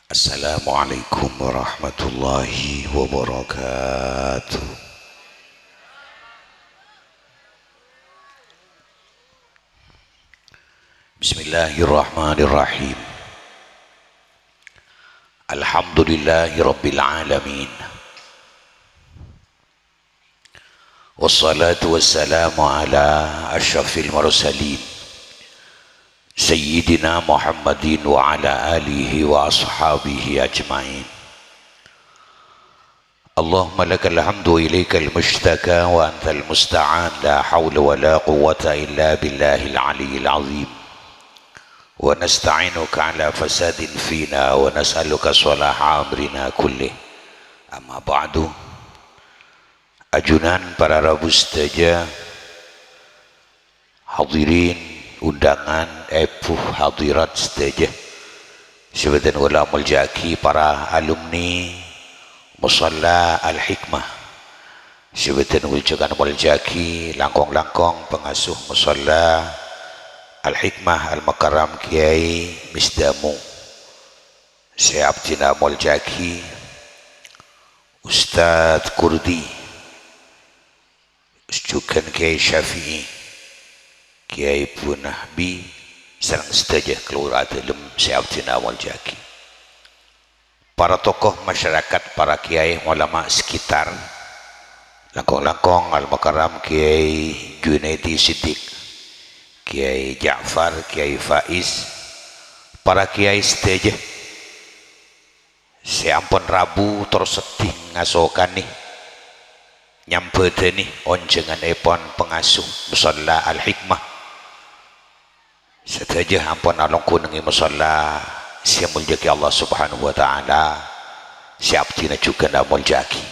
Assalamualaikum warahmatullahi wabarakatuh. Bismillahirrahmanirrahim. Alhamdulillahi rabbil alamin. Wassalatu wassalamu ala asyrafil mursalin Sayyidina Muhammadin wa ala alihi wa ashabihi ajma'in. Allahumma lakal hamdu ilaikal mushtaka wa antal musta'an, la hawla wa la quwwata illa billahil aliyyil azim. Wa nasta'inuka ala fasadin fina wa nas'aluka salaha amrina kullih. Amma ba'du. Ajunan para rabu sedaja, hadirin undangan hadirat sedaja, sebagian ulama jaki, para alumni Musalla Al-Hikmah, sebagian ucapan jaki, langkong-langkong pengasuh Musalla Al-Hikmah Al-Makaram Kiai Misdamu, Syekh Abdina Muljaki, Ustadz Kurdi, juga Kiai Syafi'i, Kiai Punahbi, serang sedaja keluar dalam Syabdina wal Jaki, para tokoh masyarakat, para kiai ulama sekitar, langkong-langkong Al-Makaram Kiai Junaidi Siddiq, Kiai Ja'far, Kiai Faiz, para kiai sedaja, seampun Rabu tersedih ngasokan nih nyampe nih onjengan epon pengasuh Musalla Al-Hikmah sedaja ampun along kunengi musalla siam muljaki Allah subhanahu wa ta'ala, siap tina juga ndak muljaki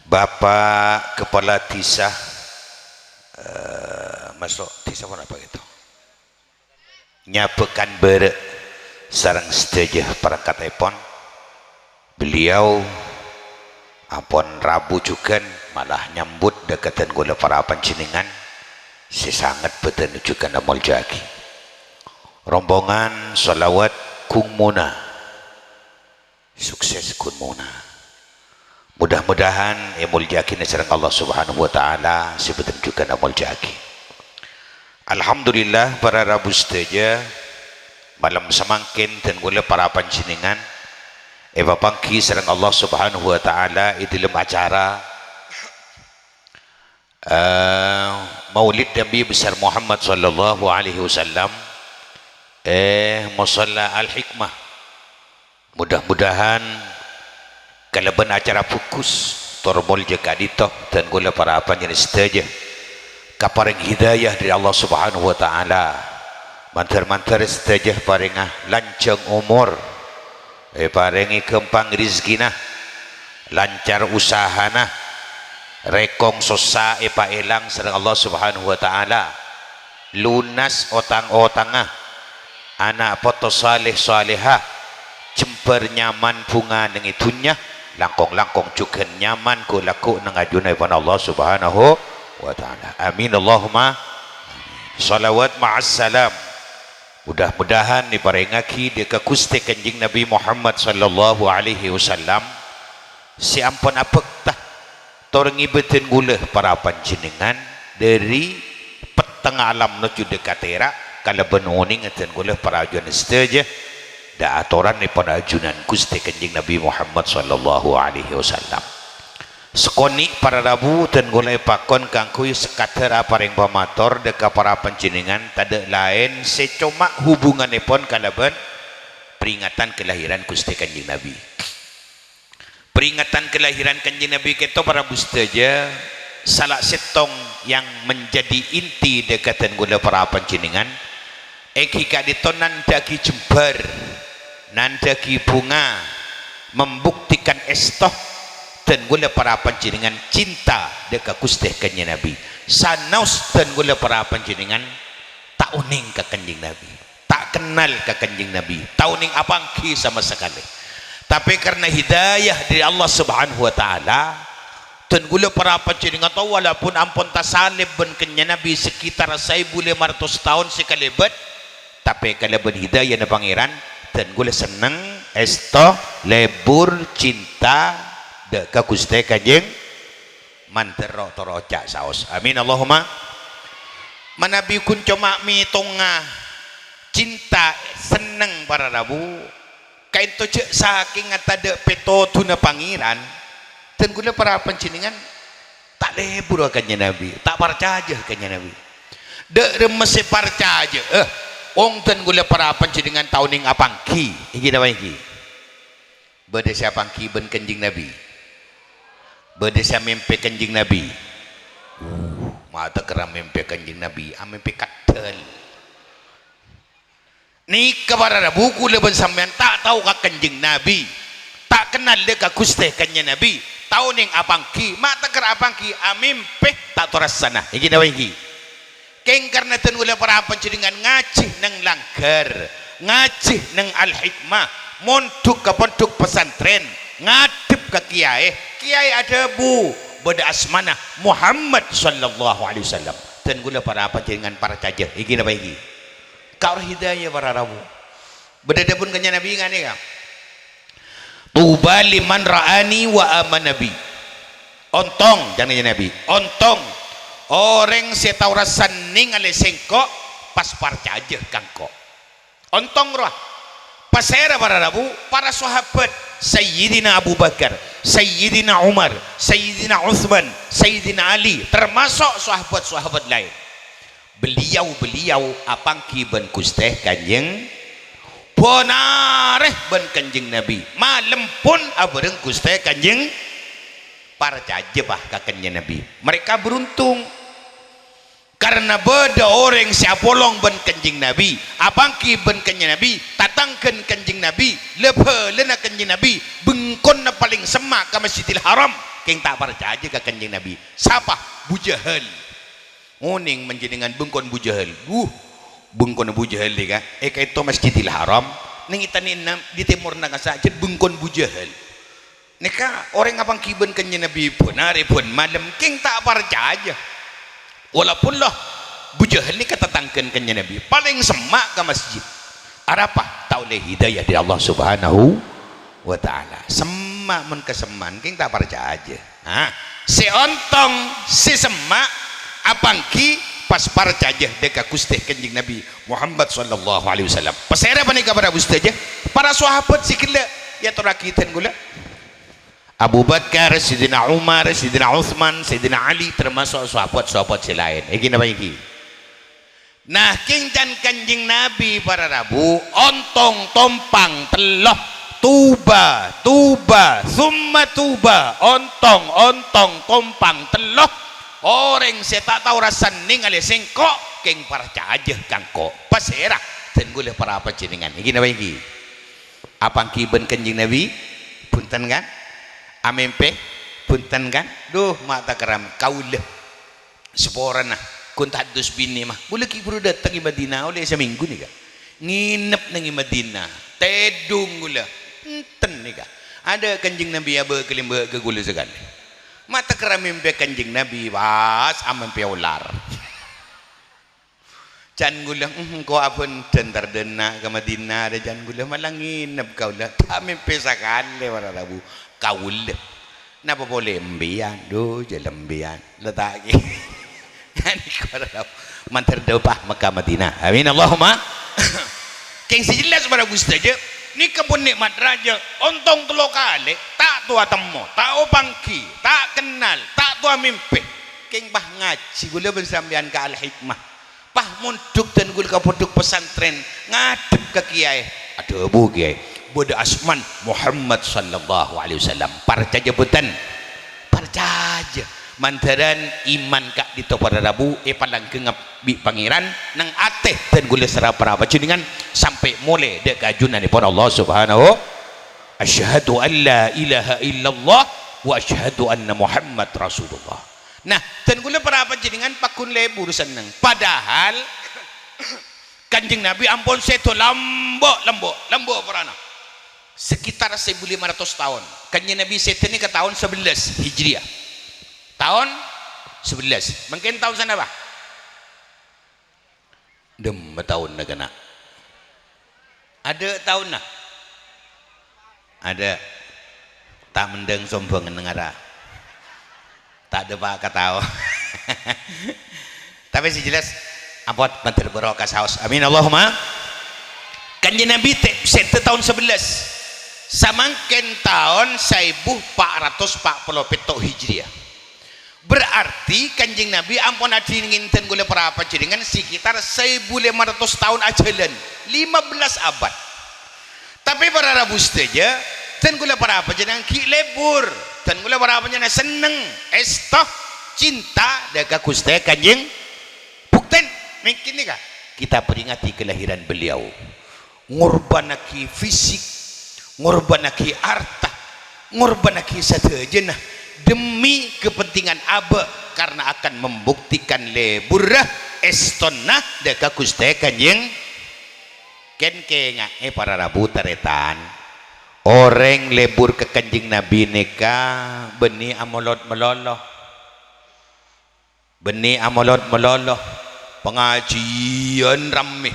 Bapak Kepala Tisah masuk Tisah apa itu nyapekan bere sarang sedaja perangkat epon beliau ampun Rabu juga malah nyambut dekatan gula para panjenengan sesangat beten juga ndak muljaki rombongan salawat Kung Muna, sukses Kung Muna, mudah-mudahan muljaki nasrang Allah subhanahu wa ta'ala sebetul juga muljaki. Alhamdulillah para rabu sedaja malam semangkin dan gula para panjenengan eva pangki sareng Allah subhanahu wa ta'ala di dalam acara Maulid Nabi besar Muhammad sallallahu alaihi wasallam Musalla Al-Hikmah. Mudah-mudahan kalaban acara fokus tormol jeka dito dan gula para panjenengan sedaja kaparing hidayah dari Allah subhanahu wa ta'ala, mantar-mantar sedaja paringah lancang umur, paringi kempang rizkina, lancar usahana, rekong sosa elang sareng Allah subhanahu wa ta'ala, lunas otang-otangah, anak foto saleh salehah, jemper nyaman bunga nang itunya, langkong-langkong juga nyaman ku laku nang ajunai pan Allah subhanahu wa ta'ala. Amin Allahumma salawat ma'assalam. Mudah-mudahan diparengaki deka kusti kanjing Nabi Muhammad sallallahu alaihi wasallam si ampun apek tah torengi beten gula para panjenengan dari petengah alam menuju dekatera kalau benuning dan gula para ajuan sedaja da atoran ni pada ajunan Gusti Kanjeng Nabi Muhammad sallallahu alaihi wasallam sekoni para rabu dan gula pakon kangkuy sekatera paring pamator deka para panjenengan tada lain secoma hubunganipun kalaban peringatan kelahiran Gusti Kanjeng Nabi. Peringatan kelahiran Kanjeng Nabi kita para rabu sedaja salah setong yang menjadi inti dekatan gula para panjenengan eki kaditonan dagi jembar nandagi bunga membuktikan estoh dan gula para panjenengan cinta deka Gusti Kanjeng Nabi sanaus dan gula para panjenengan tak uning ke Kanjeng Nabi, tak kenal ke Kanjeng Nabi, tak uning apangki sama sekali, tapi karena hidayah dari Allah subhanahu wa ta'ala dan gula para panjenengan tahu walaupun ampun tasalib ben Kanjeng Nabi sekitar 1500 tahun sekalibat, tapi kalaban hidayah na pangeran dan gula seneng esto lebur cinta deka Gusti Kanjeng mantero toroca saos amin Allahumma manabi kun cuma mi tonga cinta seneng para rabu kain to cek saking ngatada peto tuna pangiran dan gula para penceningan tak lebur akannya Nabi tak percaya akannya Nabi dek remese percaya ong dan gula para penceningan tahun yang apangki iki nama iki bade siapa ki ben Kanjeng Nabi bade siapa mimpi Kanjeng Nabi mata keram mimpi Kanjeng Nabi mimpi katel ni kepada buku leben sampean tak tahu ka Kanjeng Nabi tak kenal dia ka Gusti Kanjeng Nabi tahu ning apangki mata ker apangki mimpi tak torasana iki dawa iki keng karena ten ulah para panjenengan ngaji nang langgar ngaji nang al-hikmah monduk ke pondok pesantren ngadep ke kiai ada bu beda asmana Muhammad sallallahu alaihi wasallam dan gula para panjenengan para cajah iki napa iki kau hidayah para rabu beda pun kanya Nabi ngane ka tuba liman ra'ani wa aman Nabi ontong jangan Nabi ontong orang setau rasan ning ale sengkok pas percaya kangko ontong roh pasera para rabu para sahabat Sayyidina Abu Bakar Sayyidina Umar Sayyidina Uthman Sayyidina Ali termasuk sahabat-sahabat lain beliau apangki ben Gusti Kanjeng bonareh ben Kanjeng Nabi malam pun abareng Gusti Kanjeng percaya bah ka Kanjeng Nabi mereka beruntung karena beda orang siapolong ben Kanjeng Nabi apangki ben Kanjeng Nabi tatangkan Kanjeng Nabi lepelena Kanjeng Nabi bengkon na paling semak ke Masjidil Haram keng tak percaya ka Kanjeng Nabi siapa Bu Jahal uning menjenengan bengkon Bu Jahal bengkon Bu Jahal dika kaito Masjidil Haram ning itanin di timur na saja bengkon Bu Jahal nika orang apangki ben Kanjeng Nabi pun hari pun malam keng tak percaya walaupun lah Bu Jahal ni katatangkan Kanjeng Nabi paling semak ke masjid ada apa tak oleh hidayah dari Allah subhanahu wa ta'ala semak men keseman king tak percaya aja si ontong si semak apangki pas percaya deka Gusti Kanjeng Nabi Muhammad sallallahu alaihi wasallam pasera apa ni kepada Gusti aja para sahabat sikile ya terakitan gula Abu Bakar, Sayyidina Umar, Sayyidina Uthman, Sayyidina Ali termasuk sahabat-sahabat selain. Iki napa iki? Nah, kincan Kanjeng Nabi para rabu ontong tompang teloh tuba summa tuba ontong tompang teloh orang saya tak tahu rasa ning ale sengkok keng percaya kangko pasera dan gula para panjenengan. Iki napa iki? Apangki ben Kanjeng Nabi punten kan? Amempe punten kan duh mata keram kaulah seporana kuntadus bini mah boleh kibru datang di Madinah oleh seminggu nih kak nginep nang Madinah tedung gula enten nih kak ada Kanjeng Nabi aba kelimba ke gula sekali mata keram mimpi Kanjeng Nabi was amempe ular jan gula kau apun tentar dena ke Madinah ada jan gula malah nginep kau lah tak mimpi sekali para rabu kaul napa boleh embian do jelembian letak lagi kan kalau mantar dopah Mekah Madinah amin Allahumma keng sejelas pada Gusti aja ni kebun nikmat raja ontong telo kali tak tua temu tak opangki tak kenal tak tua mimpi keng bah ngaji gula bersambian ke al-hikmah pah munduk dan gula ke pondok pesantren ngadep ke kiai ada bu kiai bodoh asman Muhammad sallallahu alaihi wasallam percaya butan percaya mantaran iman kak di pada rabu palang kengap bi pangeran nang ateh dan gula serap para dengan sampai mulai dek kajunan pun Allah subhanahu asyhadu an la ilaha illallah wa asyhadu anna Muhammad rasulullah nah dan gula para dengan pakun lebur seneng padahal Kanjeng Nabi ampun seto lambok perana sekitar 1500 tahun Kanjeng Nabi setan ini ke tahun 11 Hijriah tahun 11 mungkin tahun sana apa dem tahun nak kena ada tahun nak ada tak mendeng sombong ngara tak ada pak kata tapi si jelas abot banter barokah saos amin Allahumma. Kanjeng Nabi set tahun 11 samangken tahun 1447 Hijriah. Berarti Kanjeng Nabi ampun adi nginten gula para panjenengan sekitar 1500 tahun ajalan 15 abad. Tapi para rabu saja dan gula para panjenengan ki lebur dan gula para panjenengan seneng estoh cinta daga Gusti Kanjeng bukten mungkin nih kak kita peringati kelahiran beliau ngorbanaki fisik ngorbanaki harta ngorbanaki satejenah demi kepentingan abah karena akan membuktikan leburah estonna daga Gusti Kanjeng ken kenga para rabu taretan orang lebur ke Kanjeng Nabi neka beni amolot meloloh beni amolot meloloh pengajian rame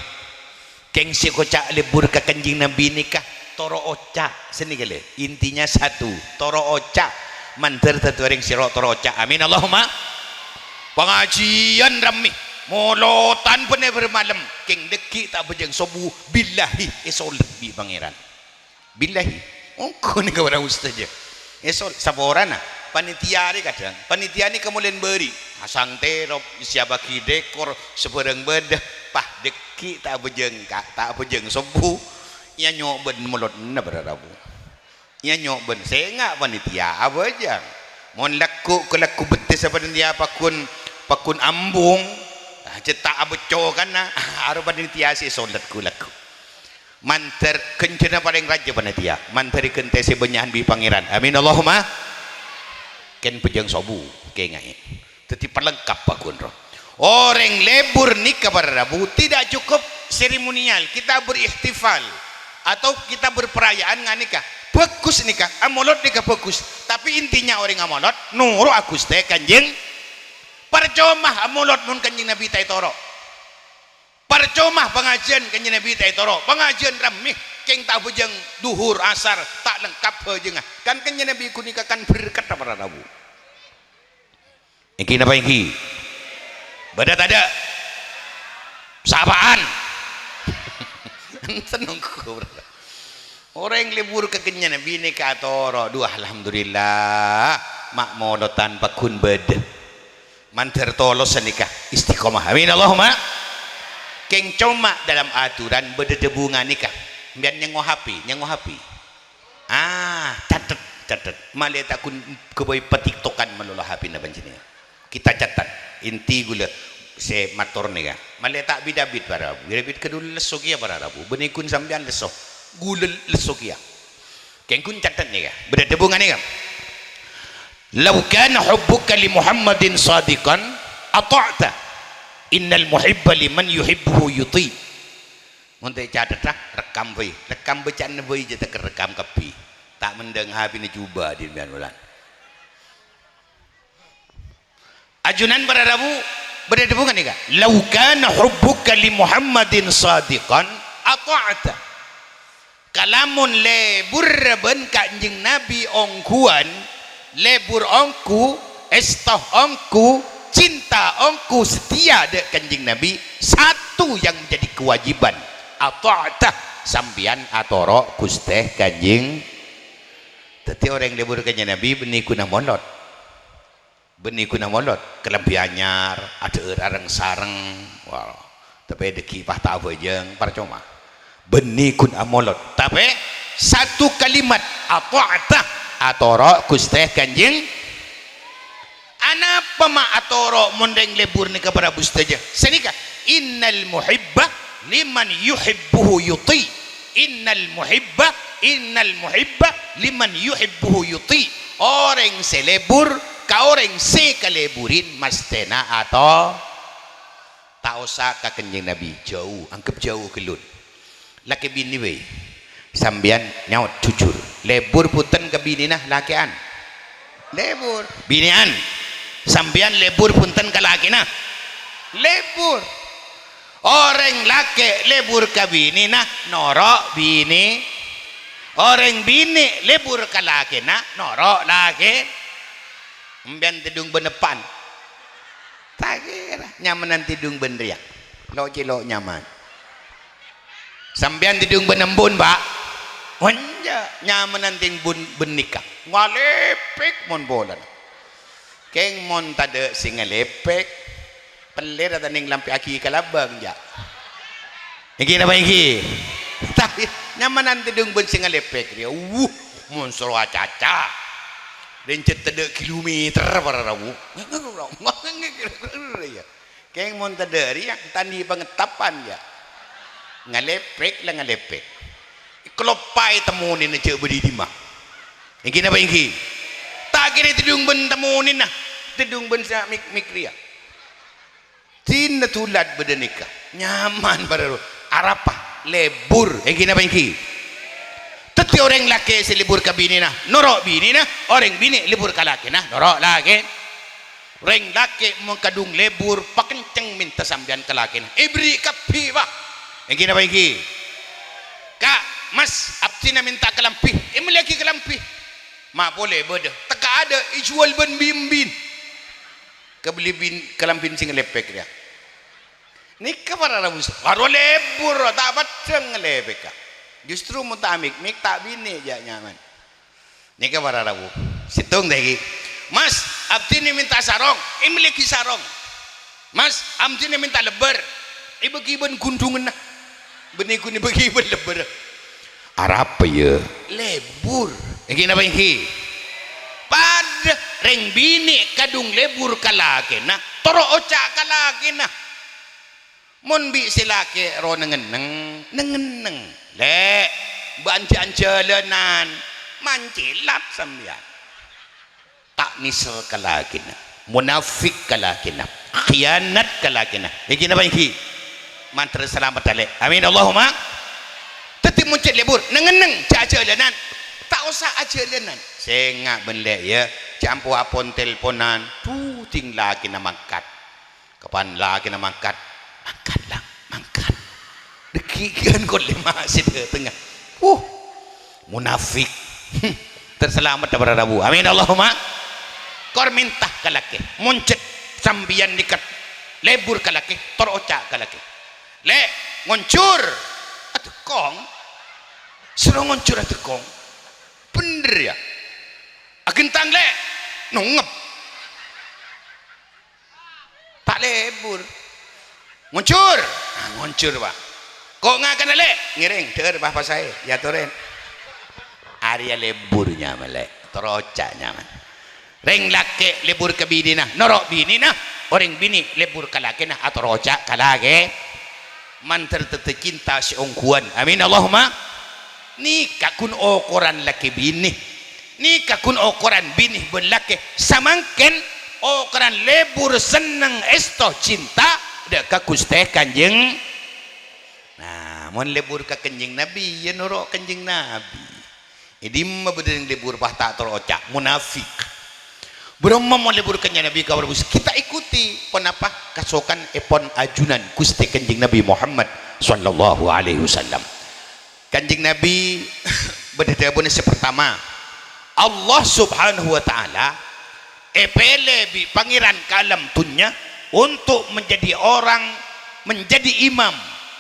keng si kocak lebur ke Kanjeng Nabi nikah toro oca seni kali intinya satu toro oca manter satu orang siro toro oca amin Allahumma. Pengajian rame molotan pene bermalam keng deki tak bejeng sobu billahi esol lebih pangeran billahi ongko ni kepada ustaz je esol saborana panitia ni kadang panitia ni kemudian beri asang terop siapa ki dekor sebereng bedah pah deki tak bejeng tak bejeng sobu ia nyok ben melot na berarabu ia nyok ben sengak panitia apa aja mon laku ke laku betis panitia pakun ambung cetak abeco kan aru panitia si solat ku laku manter kencana paling raja panitia manteri kente si benyahan bi pangeran amin Allahumma. Ken pejeng sobu kengai tetapi pelengkap pakun roh orang lebur nikah pada Rabu tidak cukup seremonial kita berikhtifal atau kita berperayaan ngan nikah bagus nikah amolot nikah bagus tapi intinya orang amolot nuru Agus teh Kanjeng percuma amolot mun Kanjeng Nabi tai toro percuma pengajian Kanjeng Nabi tai toro pengajian ramih keng tak bujang duhur asar tak lengkap bejengah kan Kanjeng Nabi kunikakan berkat pada Rabu iki napa iki badat ada sapaan seneng ku orang libur ke Kanjeng Nabi nikah toro dua alhamdulillah mak modotan pakun bed manter tolos nikah istiqomah amin Allahumma. Keng cuma dalam aturan berdedebungan nikah biar nyengoh hapi catat malah takun keboy petiktokan melolah hapi na banjini kita catat inti gula se mator nih kan malah tak bidabit para rabu bidabit kedul lesok ya para rabu benikun sambian lesok gula lesok ya kengkun catat nih kan berdedebungan nih kan lau kana hubbuka li Muhammadin sadiqan ata'ta innal muhibba liman yuhibbuhu yuti untuk catat rekam bacaan boy jata kerekam kapi tak mendeng hapi ni cuba di bian bulan ajunan para rabu berdedebungan nih kan lau kana hubbuka li Muhammadin sadiqan ata'ta kalamun lebur ben Kanjeng Nabi ongkuan lebur ongku estoh ongku cinta ongku setia dek Kanjeng Nabi satu yang menjadi kewajiban ata'ta sambian atoro Gusti Kanjeng tetapi orang lebur Kanjeng Nabi benikuna molot kelempi anyar ada arang sareng wow tapi deki pah tak bejeng percuma benikun amolot tapi satu kalimat ata'ta atoro Gusti Kanjeng anapa ma atoro mondeng lebur ni kepada bustaja senika innal muhibba liman yuhibbuhu yuti innal muhibba liman yuhibbuhu yuti orang selebur ka orang sekaleburin mastena atau tak usah ka Kanjeng Nabi jauh anggap jauh kelun laki bini we sambian nyaut jujur lebur punten ke bini nah lakian lebur binian sambian lebur punten ke laki nah lebur orang laki lebur ke bini nah norok bini orang bini lebur ka laki na norok laki ambian tidung benepan tak kira nyamanan tidung benriak lo cilok nyaman sambian tidung benembun pak wanja nyamanan ting bun benikah ngalepek mon bolan keng mon tade sing ngalepek pelir ataning lampi aki kalabang ja iki apa iki tapi nyamanan tidung ben sing ngalepek dia mon soro caca rencet tade kilometer para rawu keng mon tade riak tandi pengetapan ya ngalepek lah ngalepek kelopai temunin aja beri di mah yang kini apa yang kini tak kira tidung ben temunin nah tidung ben sa mikria tina tulat bedenika nyaman pada arapah lebur yang kini apa yang kini teti orang laki si libur ke bini nah norok bini nah orang bini libur ke laki nah norok laki orang laki mengkadung lebur pakenceng minta sambian ke laki nah ibri kapi bah yang kini apa yang kini kak mas abtina minta kelampi lagi kelampi mak boleh beda teka ada ijual ben bimbin kebeli bin kelampin sing lepek dia nikah para rabus baru lebur tak batang lepek justru mutamik mik tak bini aja nyaman nikah para rabu situng lagi mas abtina minta sarong lagi sarong mas abtina minta lebar bagi ben kundungan nah benih kuning bagi ben lebar Arab ya lebur yang apa yang pada reng bini kadung lebur kalake nah toro ocak kalake nah mon bi silake ro nengeneng le bancan jalanan mancilat sambian tak nisel kalake nah munafik kalake nah khianat kalake nah yang apa yang mantra selamat ale amin Allahumma teti muncul lebur nengeneng jalanan tak usah jalanan sengak benlek ya campu apon teleponan tu ting lagi na mangkat kapan lagi na mangkat lah mangkat dekikan kau lima situ tengah munafik terselamat daripada rabu amin Allahumma kor minta kalake muncul sambian dikat lebur kalake torocak kalake le ngoncur atuh kong suruh ngoncur atuh kong bener ya agentang le nungep tak lebur ngoncur ngoncur pak kok ngakan le ngiring der bah saya ya toren area leburnya melek terocaknya man reng lake lebur ke bini nah norok bini nah orang bini lebur ke laki nah atau rocak ke laki manter tete cinta si ongkuan amin Allahumma nikah kun ukuran laki bini nikah kun ukuran bini ben laki samangken ukuran lebur seneng esto cinta dek kusteh kanjeng nah mon lebur ke kanjeng nabi ya norok kanjeng nabi idimma bedeng lebur bah tak terocak munafik berumah mau lebur kanjeng nabi kau kita ikuti penapa kasokan epon ajunan kusti kanjeng nabi Muhammad sallallahu alaihi wasallam kanjeng nabi berdadabun sepertama Allah subhanahu wa ta'ala epele bi pangeran kalam tunya untuk menjadi orang menjadi imam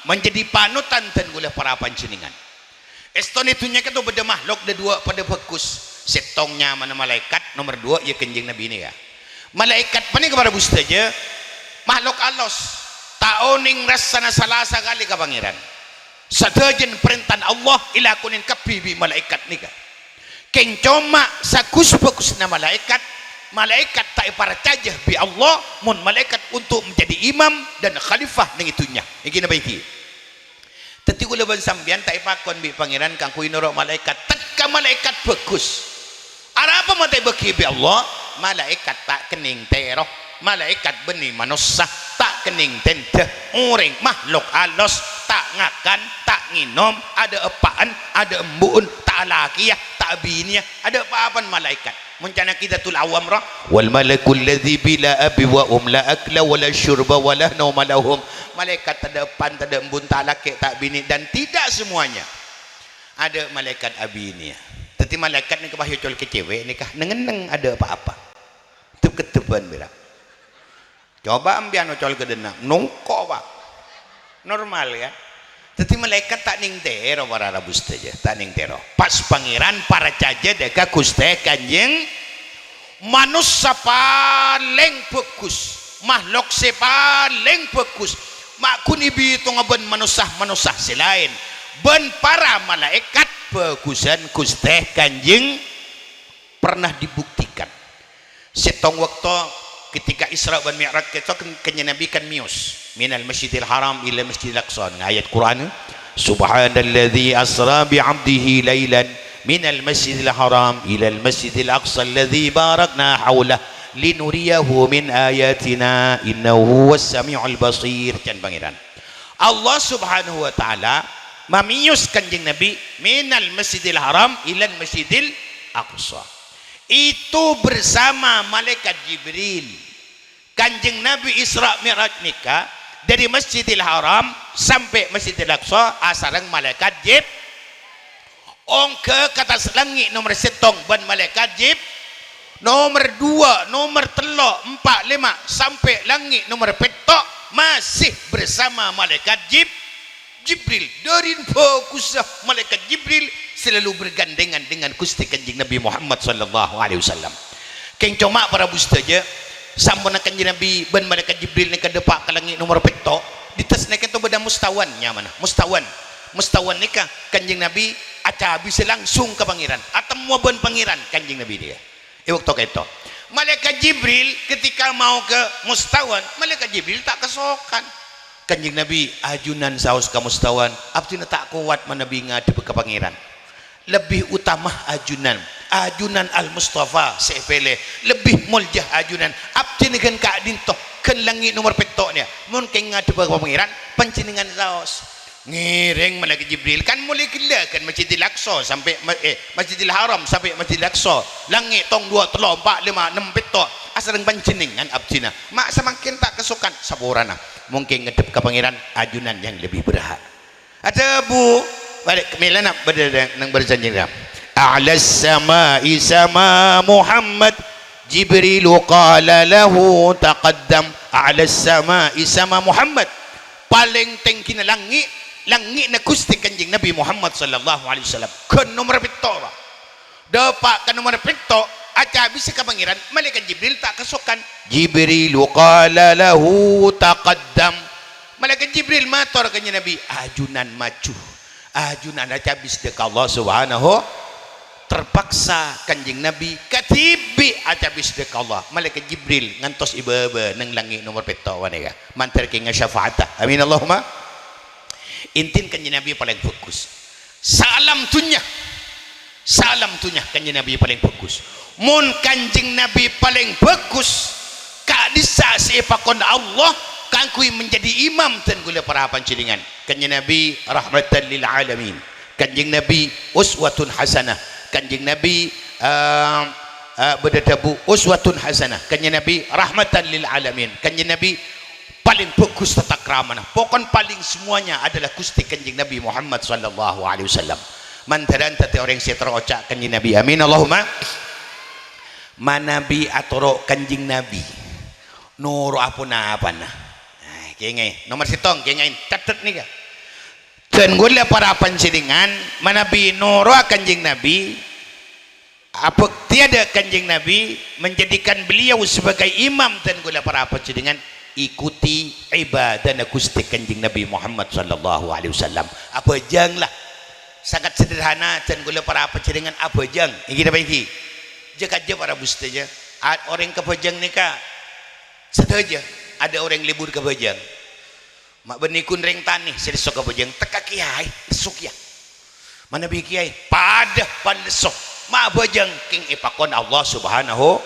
menjadi panutan dan gula para panjenengan eston itunya kan beda makhluk ada dua pada fokus setongnya mana malaikat nomor dua ya kanjeng nabi ini ya malaikat paling kepada bustaja makhluk alos taoning rasana salah sekali ke pangeran sadajen perintah Allah ila kunin kabibi malaikat nika keng coma sakus fokusna malaikat tak percaya bi Allah mun malaikat untuk menjadi imam dan khalifah nang itunya iki na baiki teti kula ban sambian tak ipakon bi pangeran kang kuinoro malaikat tetka malaikat fokus apa matai beki bi Allah malaikat tak kening teroh malaikat benih manusia tak kening tente orang makhluk alos tak ngakan tak nginom ada apaan ada embun tak laki ya tak bini ada apa-apaan malaikat mencana kita tul awam rah wal malakul ladzi bila abi wa la akla wala syurba wala nauma lahum malaikat tak ada pan tak ada embun tak laki tak bini dan tidak semuanya ada malaikat abinia. Tetapi malaikat ni kebahaya col ke cewek ni kah nengeneng ada apa-apa. Tu keteban berak. Coba ambian col ke denang, nongko pak. Normal ya. Tetapi malaikat tak ning tero para rabus saja, tak ning tero. Pas pangeran para caja deka kuste kanjeng manusia paling bagus, makhluk paling bagus. Mak kuni bitu ngaben manusia selain ben para malaikat bagusan kuste kanjeng pernah dibuktikan. Setong waktu ketika Isra dan Mi'raj kita kenya Nabi kan mius minal masjidil haram ila masjidil aqsa. Ayat Quran, subhanalladzi asra bi 'abdihi lailan minal masjidil haram ila al masjidil aqsa alladzi barakna hawlah linuriyahu min ayatina innahu huwas samiul basir. Can pangeran Allah subhanahu wa ta'ala mamius kanjeng Nabi minal masjidil haram ila al masjidil aqsa, itu bersama malaikat Jibril. Kanjeng Nabi Isra Mi'raj nikah dari Masjidil Haram sampai Masjidil Aqsa asarang malaikat Jib ongke kata selangi nomor setong ban malaikat Jib nomor 2 nomor 3 4 5 sampai langit nomor petok masih bersama malaikat Jibril. Dari fokus malaikat Jibril selalu bergandengan dengan Gusti Kanjeng Nabi Muhammad sallallahu alaihi wasallam. Keng cuma para bustaja sampun kanjeng Nabi ban malaikat Jibril ni kadepak ka langit nomor petok dites nek itu beda mustawannya mana mustawan nikah kanjeng Nabi aca bisa langsung ke pangeran atau mau ban pangeran kanjeng Nabi dia waktu itu malaikat Jibril ketika mau ke mustawan malaikat Jibril tak kesokan kanjeng Nabi ajunan saus ka mustawan abdi tak kuat manabi ngadep ke pangeran. Lebih utama ajunan al-Mustafa sepele lebih muljah ajunan abdi dengan kak dintoh kan langit nomor petoknya mungkin ngadep ke pangeran pancingan saus ngiring malaikat Jibril kan mulai gila kan Masjidil Aqsa sampai Masjidil Haram sampai Masjidil Aqsa langit tong 2 3 4 5 6 petok asareng pancingan abdina mak semakin tak kesukan saburana mungkin ngadep ke pangeran ajunan yang lebih berhak. Ada bu balik kemilana berdang nang berjanji a'la samai sama Muhammad Jibril qala lahu taqaddam. A'la samai sama Muhammad paling tinggi na langit na Gusti Kanjeng Nabi Muhammad sallallahu alaihi wasallam ke nomor petok dapat ke nomor petok aca bisa ke pangeran malaikat Jibril tak kesokan Jibril qala lahu taqaddam. Malaikat Jibril matur kanjeng Nabi ajunan maju ajunan aca bis dek Allah subhanahu terpaksa kanjeng Nabi katibi aca bis dek Allah malaikat Jibril ngantos ibaba nang langit nomor petok wanega mantar ke syafaatah amin Allahumma. Intin kanjeng Nabi paling fokus salam tunya kanjeng Nabi paling fokus mun kanjeng Nabi paling bagus kadisa sepakon Allah kangkui menjadi imam dan gula para pancingan kanjeng Nabi rahmatan lil alamin kanjeng Nabi uswatun hasanah kanjeng Nabi bedadabu uswatun hasanah kanjeng Nabi rahmatan lil alamin kanjeng Nabi paling bagus tata krama pokon paling semuanya adalah Gusti Kanjeng Nabi Muhammad sallallahu alaihi wasallam. Mantaran tete orang setra ocak kanjeng Nabi amin Allahumma. Manabi atoro kanjeng Nabi nuru apa nah kengay nomor sitong kengay catat nih kah dan gula para pansilingan manabi nuru kanjeng Nabi apa tiada kanjeng Nabi menjadikan beliau sebagai imam dan gula para pansilingan ikuti ibadah Gusti Kanjeng Nabi Muhammad sallallahu alaihi wasallam apa jang lah sangat sederhana dan gula para pansilingan apa jang iki dapat iki jaga aja para bustaja orang kepejang nikah saja ada orang libur ke Bajang mak benikun ring tani sedesok ke Bajang teka kiai lesuk ya mana bi kiai pada lesok mak Bajang king ipakon Allah subhanahu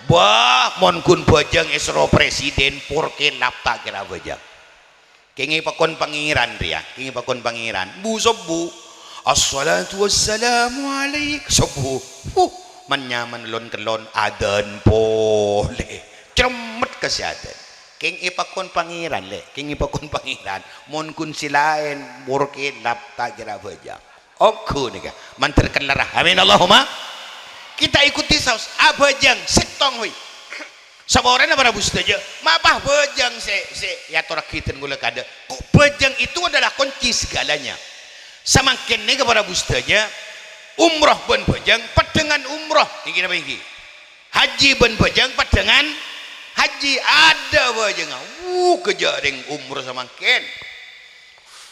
bah mon kun Bajang esro presiden purke lapta kira Bajang king ipakon pangeran ria king ipakon pangeran bu sobu assalatu wassalamu alaik sobu manyaman lon kelon adan boleh cemet kesehatan king ipakon pangeran le king ipakon pangeran mon kun silain murke lapta kira Bajang Ongko nih kah mantar kelarah amin Allahumma kita ikuti saus abajang setong hui saboran apa rabu saja mapah bajang se ya torak kita gula kada bajang itu adalah kunci segalanya semakin nih kepada bustanya umroh ben bajang padengan umroh ini apa ini haji ben bajang padengan haji ada bajang kejaring umroh semakin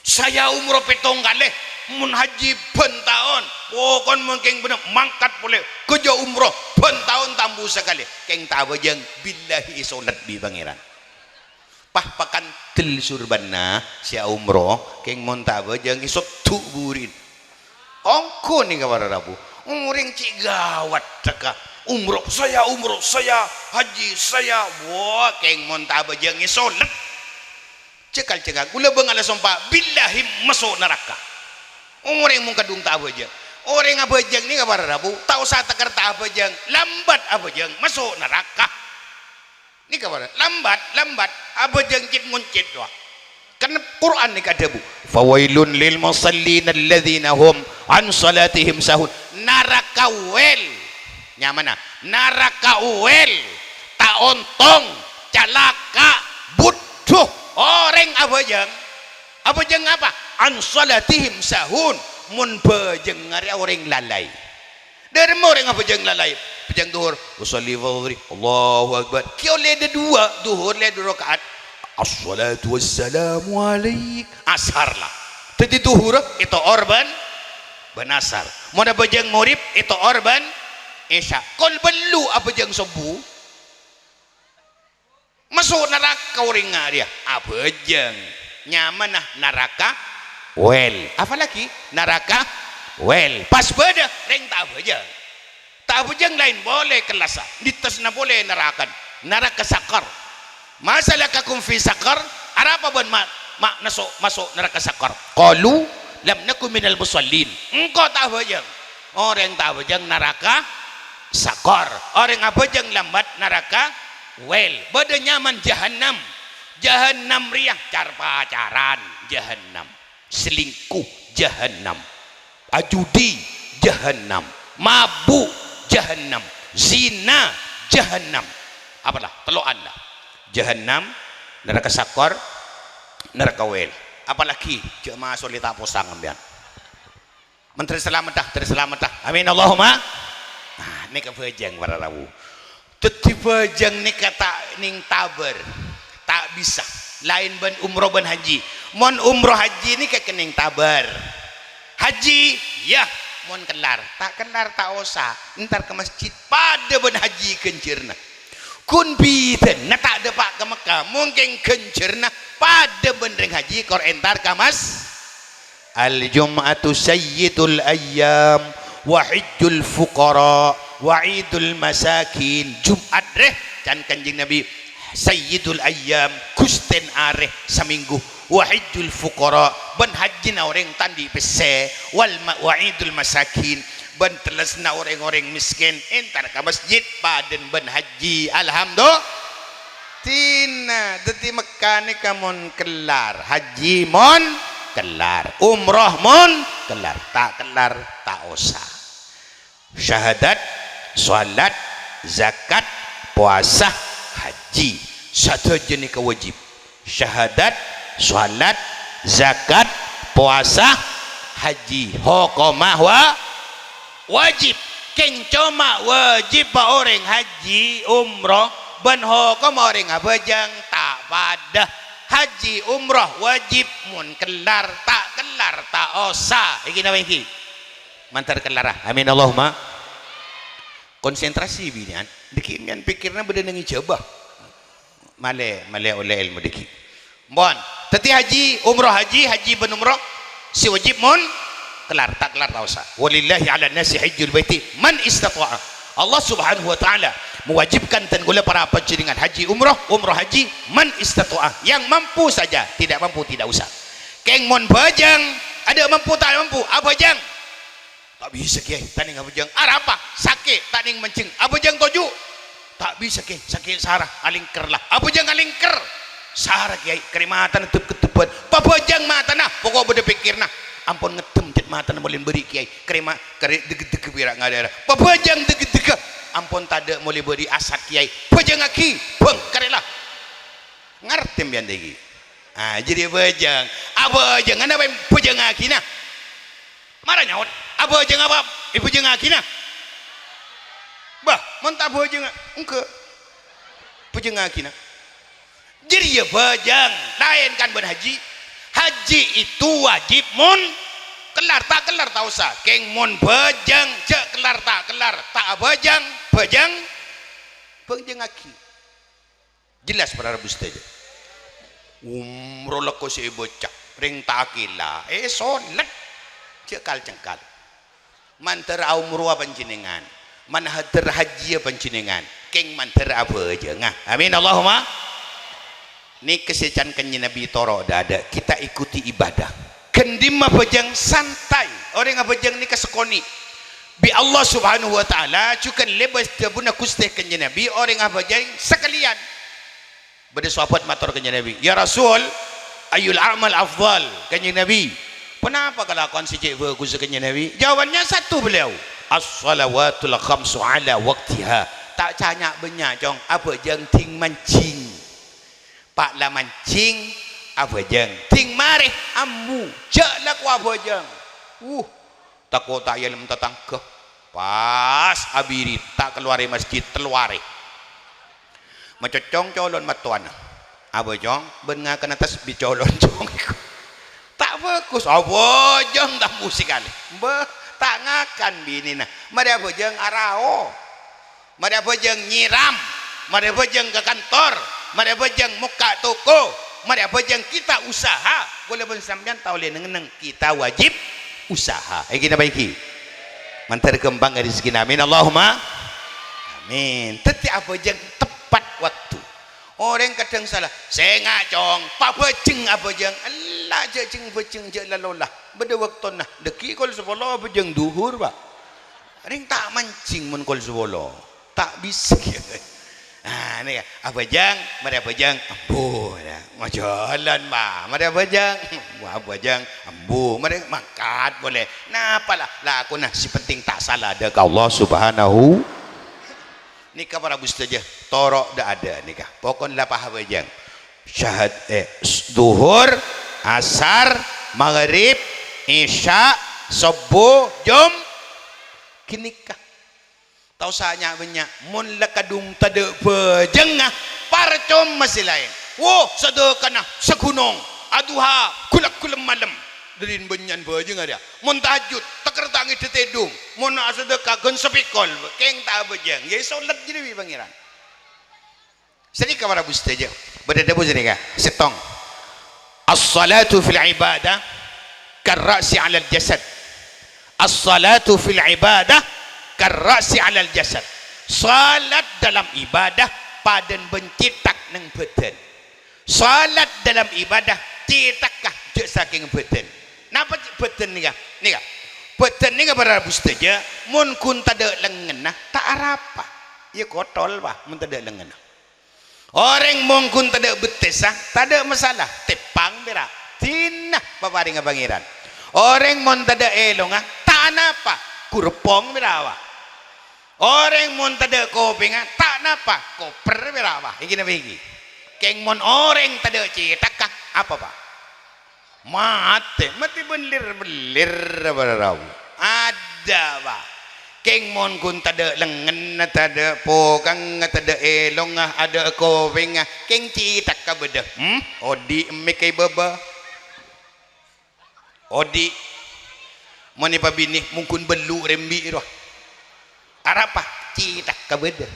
saya umroh petong kali mun haji ben tahun pokon mungkin benar mangkat boleh kerja umroh ben tahun tambu sekali keng tabajang billahi solat di pangeran pah pakan tel surbanna sia umroh keng mon tabajang isot tuburin ongko nih kabar rabu uring cik gawat caka umroh saya haji saya wah keng mon tabajang isolat cekal gula bengala sompa billahi masuk neraka orang mung kadung tak abajang orang abajang ni kabar rabu tahu sa takar tak abajang lambat abajang masuk neraka ni kabar lambat abajang cit nguncit doa kan Quran ni kadabu fawailun lil musallin alladhina hum an salatihim sahun neraka wel nyamana neraka wel tak ontong calaka butuh orang abajang apa an salatihim sahun mun bajang ngari orang lalai dari orang abajang lalai bajang duhur usolli fadhri Allahu akbar kio leda dua duhur leda rakaat assalatu wassalamu alaik asar lah tadi duhur itu orban benasar mun abajang murib itu orban isya kol belu abajang subuh masuk neraka orang ngari abajang nyaman nah neraka well apa lagi neraka well pas beda reng tak abajang lain boleh kelasa ditasna boleh neraka sakar masalah kakum fi sakar apa ban mak masuk neraka sakar qalu lam nakum minal musallin engkau tak abajang orang tak abajang neraka sakar orang abajang lambat neraka well beda nyaman jahannam riah pacaran jahannam selingkuh jahannam ajudi jahannam mabuk jahannam zina jahannam apalah teloan lah jahannam neraka sakar neraka wel apalagi jemaah solita posang ambian menteri selamat dah amin Allahumma ini kebajang para rawu tetibajang ni kata ning taber tak bisa lain ban umroh ban haji mon umroh haji ni kekening tabar haji ya mon kelar tak usah ntar ke masjid pada ban haji kencirna kun biten na tak ada pak ke Mekah mungkin kencirna pada ban reng haji kor entar ke mas al jum'atu sayyidul ayyam wa hijjul fuqara wa idul masakin jumat reh dan kanjeng Nabi sayyidul ayyam kusten areh saminggu wahidul fuqara ban haji na orang tandi pese wal wa'idul masakin ban telasna orang-orang miskin entar ka masjid paden ban haji alhamdulillah tina dadi mekane kamon kelar haji mon kelar umroh mon kelar tak usah syahadat salat zakat puasa haji satu jenis kewajib syahadat salat zakat puasa haji hukumah wajib keng cuma wajib pa orang haji umroh ban hukum orang abajang tak pada haji umroh wajib mun kelar tak usah iki napa iki mantar kelar amin Allahumma konsentrasi binian dikinian pikirnya beda dengan ijabah male oleh ilmu diki bon teti haji umroh haji ben umroh si wajib mun kelar tak usah walillahi ala nasi hajjul baiti man istata'a Allah subhanahu wa ta'ala mewajibkan dan gula para penjaringan haji umroh haji man istata'a yang mampu saja tidak mampu tidak usah keng mon bajang ada mampu tak mampu abajang tak bisa kiai taning abajang apa sakit taning mencing abajang toju tak bisa kiai sakit sarah alingker lah abajang alingker sarah kiai kerimatan ketupat papajang mata nah pokok beda pikir nah ampun ngetem jet mata boleh beri kiai krema kare deg-deg birak ngada pabajang deg-deg ampun tade boleh beri asat kiai bajang aki bang karelah ngerti mbian degi jadi bajang abajang anda bajang aki nah marah nyaut abajang apa ibu bajang aki nah bah mentah bajang engke bajang aki nah jadi ya bajang lain kan berhaji haji itu wajib mun kelar tak usah keng mun bajang cek kelar tak bajang bajang aki jelas para rebus saja umroh leko si bocah ring takila solat cekal cengkal manter umroh panjenengan man hadir haji panjenengan keng manter bajang amin Allahumma. Ini kesecan kanji Nabi toro ada kita ikuti ibadah kendim bajang santai orang bajang ni kesekoni bi Allah subhanahu wa ta'ala cukan lebas jabuna kusteh kanji Nabi orang bajang sekalian pada sahabat matur kanji Nabi ya Rasul ayul amal afdal kanji Nabi kenapa kelakuan si cik bagus kanji Nabi jawabannya satu beliau as-salawatul khamsu ala waqtiha tak tanya banyak jong apa jang ting mancing pak la mancing abajang ting marih ambu jalak wa abajang takut tak yalam tatangkeh pas abiri tak keluar masjid teluare macocong colon matuan abajang benga ke atas bicolon cong tak bagus abajang dah musik kali tak ngakan bini nah mari abajang arao mari abajang nyiram mari abajang ke kantor mari bajang muka toko mari bajang kita usaha boleh sampean tahu le neng kita wajib usaha kita baiki mantar kembang dari segi amin Allahumma amin tetiap bajang tepat waktu orang kadang salah saya ngacong pak bajeng abajang Allah jeng bajeng je lalolah beda waktu nah deki kol sepuluh bajang duhur pak ring tak mancing mun kol sepuluh tak bisa ini ya abajang mari abajang ambu mau jalan bah mari abajang ambu mari makan boleh nah apalah lah aku nah si penting tak salah ada ke Allah subhanahu nikah para bus saja torok dah ada nikah pokoknya lapah abajang syahad duhur asar maghrib isya subuh jom kinikah tahu sanya banyak mun lakadung tade bejengah parcom masih lain sedekana segunung aduha kulak malam derin benyan bejeng ada mun tahajud teker tangi tetedung mun sedekah gon sepikol keng tak bejeng ya solat jadi pangeran sedekah para bustaja berdebu sedekah setong as-salatu fil ibadah karra'si 'ala al-jasad as-salatu fil ibadah karrasi alal jasad salat dalam ibadah padan bencitak neng beten salat dalam ibadah citakkah je saking beten napa beten nika beten nika para bustaja mun kun tada lengan tak arapa ya kotol bah mun tada lengan orang mun kun tada betesah tada masalah tepang berak tinah paparing pangeran orang mun tada elonga tak napa kurpong berawa orang mun tada koping tak napa koper berapa iki napa iki keng mun orang tada cetak apa pak mati belir berau ada pak keng mun kun tada lengan tada pokang tada elong ada koping keng cetak ka beda odi emik baba odi mani pabini mungkin belu rembi roh arapa citak kabeda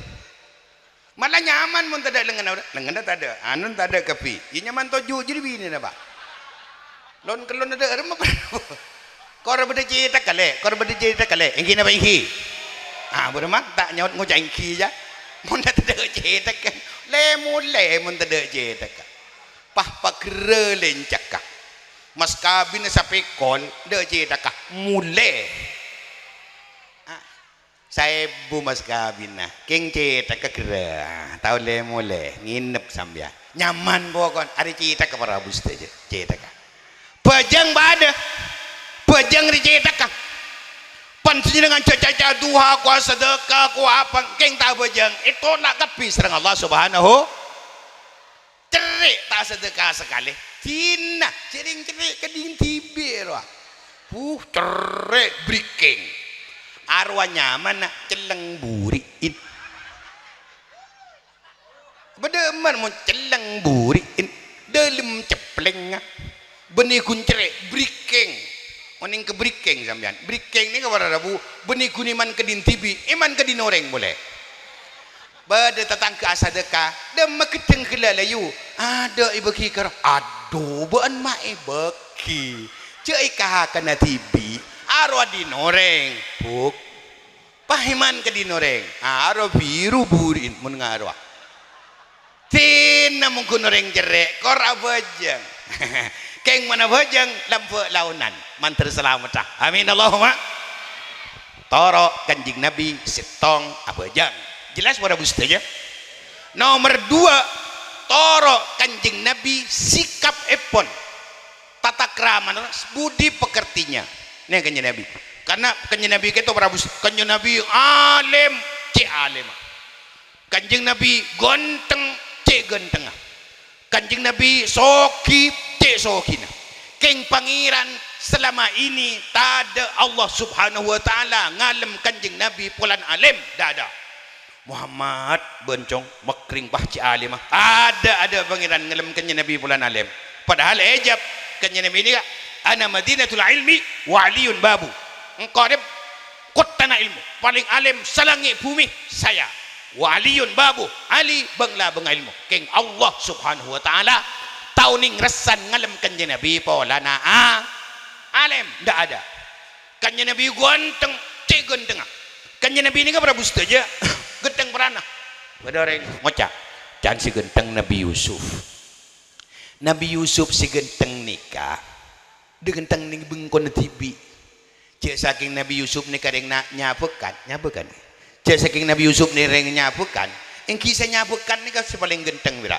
malah nyaman mun tada lengan tak ada anun tak ada kapi ieu nyaman toju jadi bini na pak lon kelon ada rem apa kor beda citak kale engki na iki bermak tak nyaut ngocak engki ja mun tada citak kan mun tada citak pah pakre lencak mas kabin sa pekol de citak mule saya bu mas kabin nah keng cetak ke kera tahu le mule nginep sambil nyaman pokon ada cetak ke para bus aja cetak bajang bada bajang ricetak kah panci dengan caca duha ku sedekah ku apa keng tak bajang itu nak kapi serang Allah subhanahu cerik tak sedekah sekali tina cerik keding tibir wah cerik breaking arwah nyaman nak celeng buriin bedeman mau celeng buriin dalam cepleng benih kuncere breaking oning ke breaking sampean breaking ni kepada rabu benih kuniman kedin tibi iman kedin oreng boleh pada tatang ke asadeka dem maketeng kelalayu ada ibu kikar aduh buan mae beki cai kah kana tibi arwah dinoreng buk pahiman kedin oreng arwah biru burin mun ngarwah tina mungkin orang jerek kor abajang keng mana bajang lampu launan mantar selamat amin Allahumma toro kanjing Nabi setong abajang jelas pada bustanya nomor 2 toro kanjing Nabi sikap epon tata krama budi pekertinya ini kanjing Nabi karena kanjing Nabi itu para bus kanjing Nabi alim alim kanjing Nabi gonteng genteng kanjeng Nabi soki sokina keng pangeran selama ini tada Allah subhanahu wa ta'ala ngalem kanjeng Nabi pulan alim dah ada Muhammad bencong makring bahci alim ada pangeran ngalem kanjeng Nabi pulan alim padahal ejab kanjeng Nabi ini ana madinatul ilmi wa aliyun babu engkau ada kota ilmu paling alim selangi bumi saya wa aliyun babu ali bangla bang ilmu keng Allah subhanahu wa ta'ala tauning resan ngalem kanjeng Nabi pola na alim ndak ada kanjeng Nabi ganteng ganteng kanjeng Nabi ini kan prabu saja genteng perana pada orang ngocak jangan si genteng Nabi Yusuf si genteng nikah de genteng ning bengkon tibi cek saking Nabi Yusuf ni kadang nak nyabekan cek saking Nabi Yusuf ni reng nyabukan yang kisah nyabukan ni kan paling genteng bira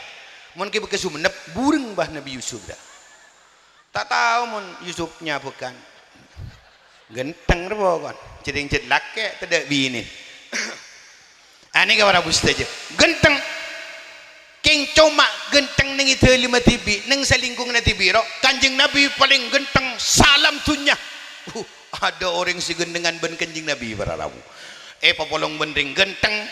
mun ke bekas Sumenep bureng bah Nabi Yusuf dah tak tahu mun Yusuf nyabukan genteng repo kon cedeng ced lake tidak bini ani ka para bustaje genteng king cuma genteng ning itu 5 tibi ning salingkung na tibiro kanjeng Nabi paling genteng salam tunya ada orang si gendengan ben kanjeng Nabi para rawu papolong bendring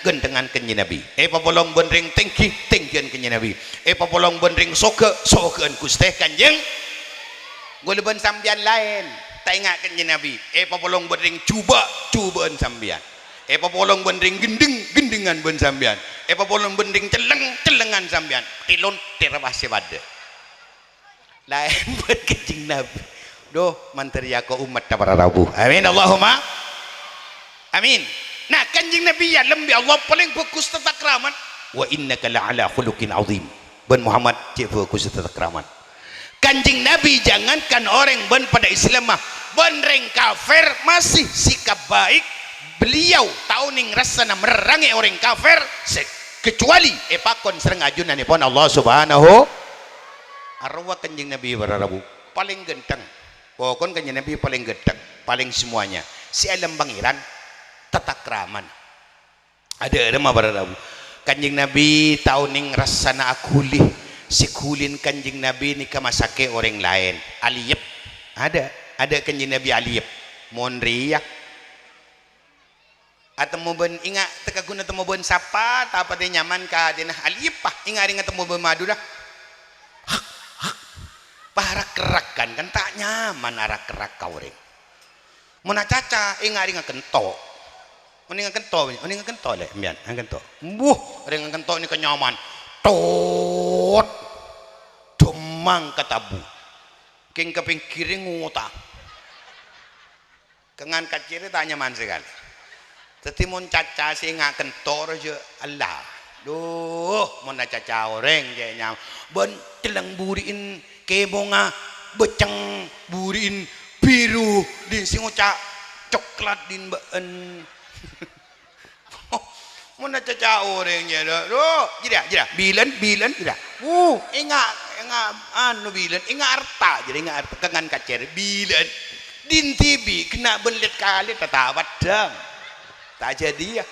gentengan kanjeng Nabi papolong bendring tengkian kanjeng Nabi papolong bendring sokean kusteh kanjeng golaban sambian lain tak ingat kanjeng Nabi papolong bendring cubaan sambian papolong bendring gendengan ben sambian papolong bendring celengan sambian tilon terabase bade lain buat kanjeng Nabi doh manteri aku umat para rabu amin Allahumma amin. Nah kanjeng Nabi ya lembi Allah paling bagus tata kraman wa innaka la'ala khuluqin azim ben Muhammad cik bagus tata kraman kanjeng Nabi jangankan orang ben pada Islam mah ben reng kafir masih sikap baik beliau tahu ning rasana merangi orang kafir kecuali pakon sereng ajunan pun Allah subhanahu arwah kanjeng Nabi bararabu paling genteng pokon kanjeng Nabi paling genteng paling semuanya si alam pangeran tata kraman ada mah bararabu kanjeng Nabi tauning rasana akulih sikulin kanjeng Nabi ni kamasake orang lain aliyep ada kanjeng Nabi aliyep monriak atau mau ben ingat teka guna temu ben sapa apa dia nyaman ka dina aliyep pah ingat ingat temu ben madu dah para kerakan kan tak nyaman arah kerak kau orang mana caca ingat kentok Mendingan kento le, mian, kento. Dengan kento ni kenyaman. Tot, demang katabu. King keping kiri ngutang. Kengan kaciri tak nyaman sekali. Tetimun caca singa kentor je Allah. Duh, mun caca orang je nyam. Ben telang buriin kebonga beceng buriin biru din singoca coklat din ben. Mana caca orangnya dah, jira, bilan jira. Ingat anu bilan, ingat arta, jadi ingat arta kengan kacer bilan, din TV kena belit kali tetawat dam tak jadi ya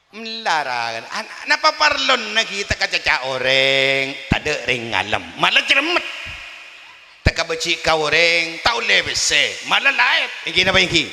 melarang napa parlon na kita kacaca orang tak ada ring alam malah cermet tak baca kau orang tahu lebese malah lain ini apa ini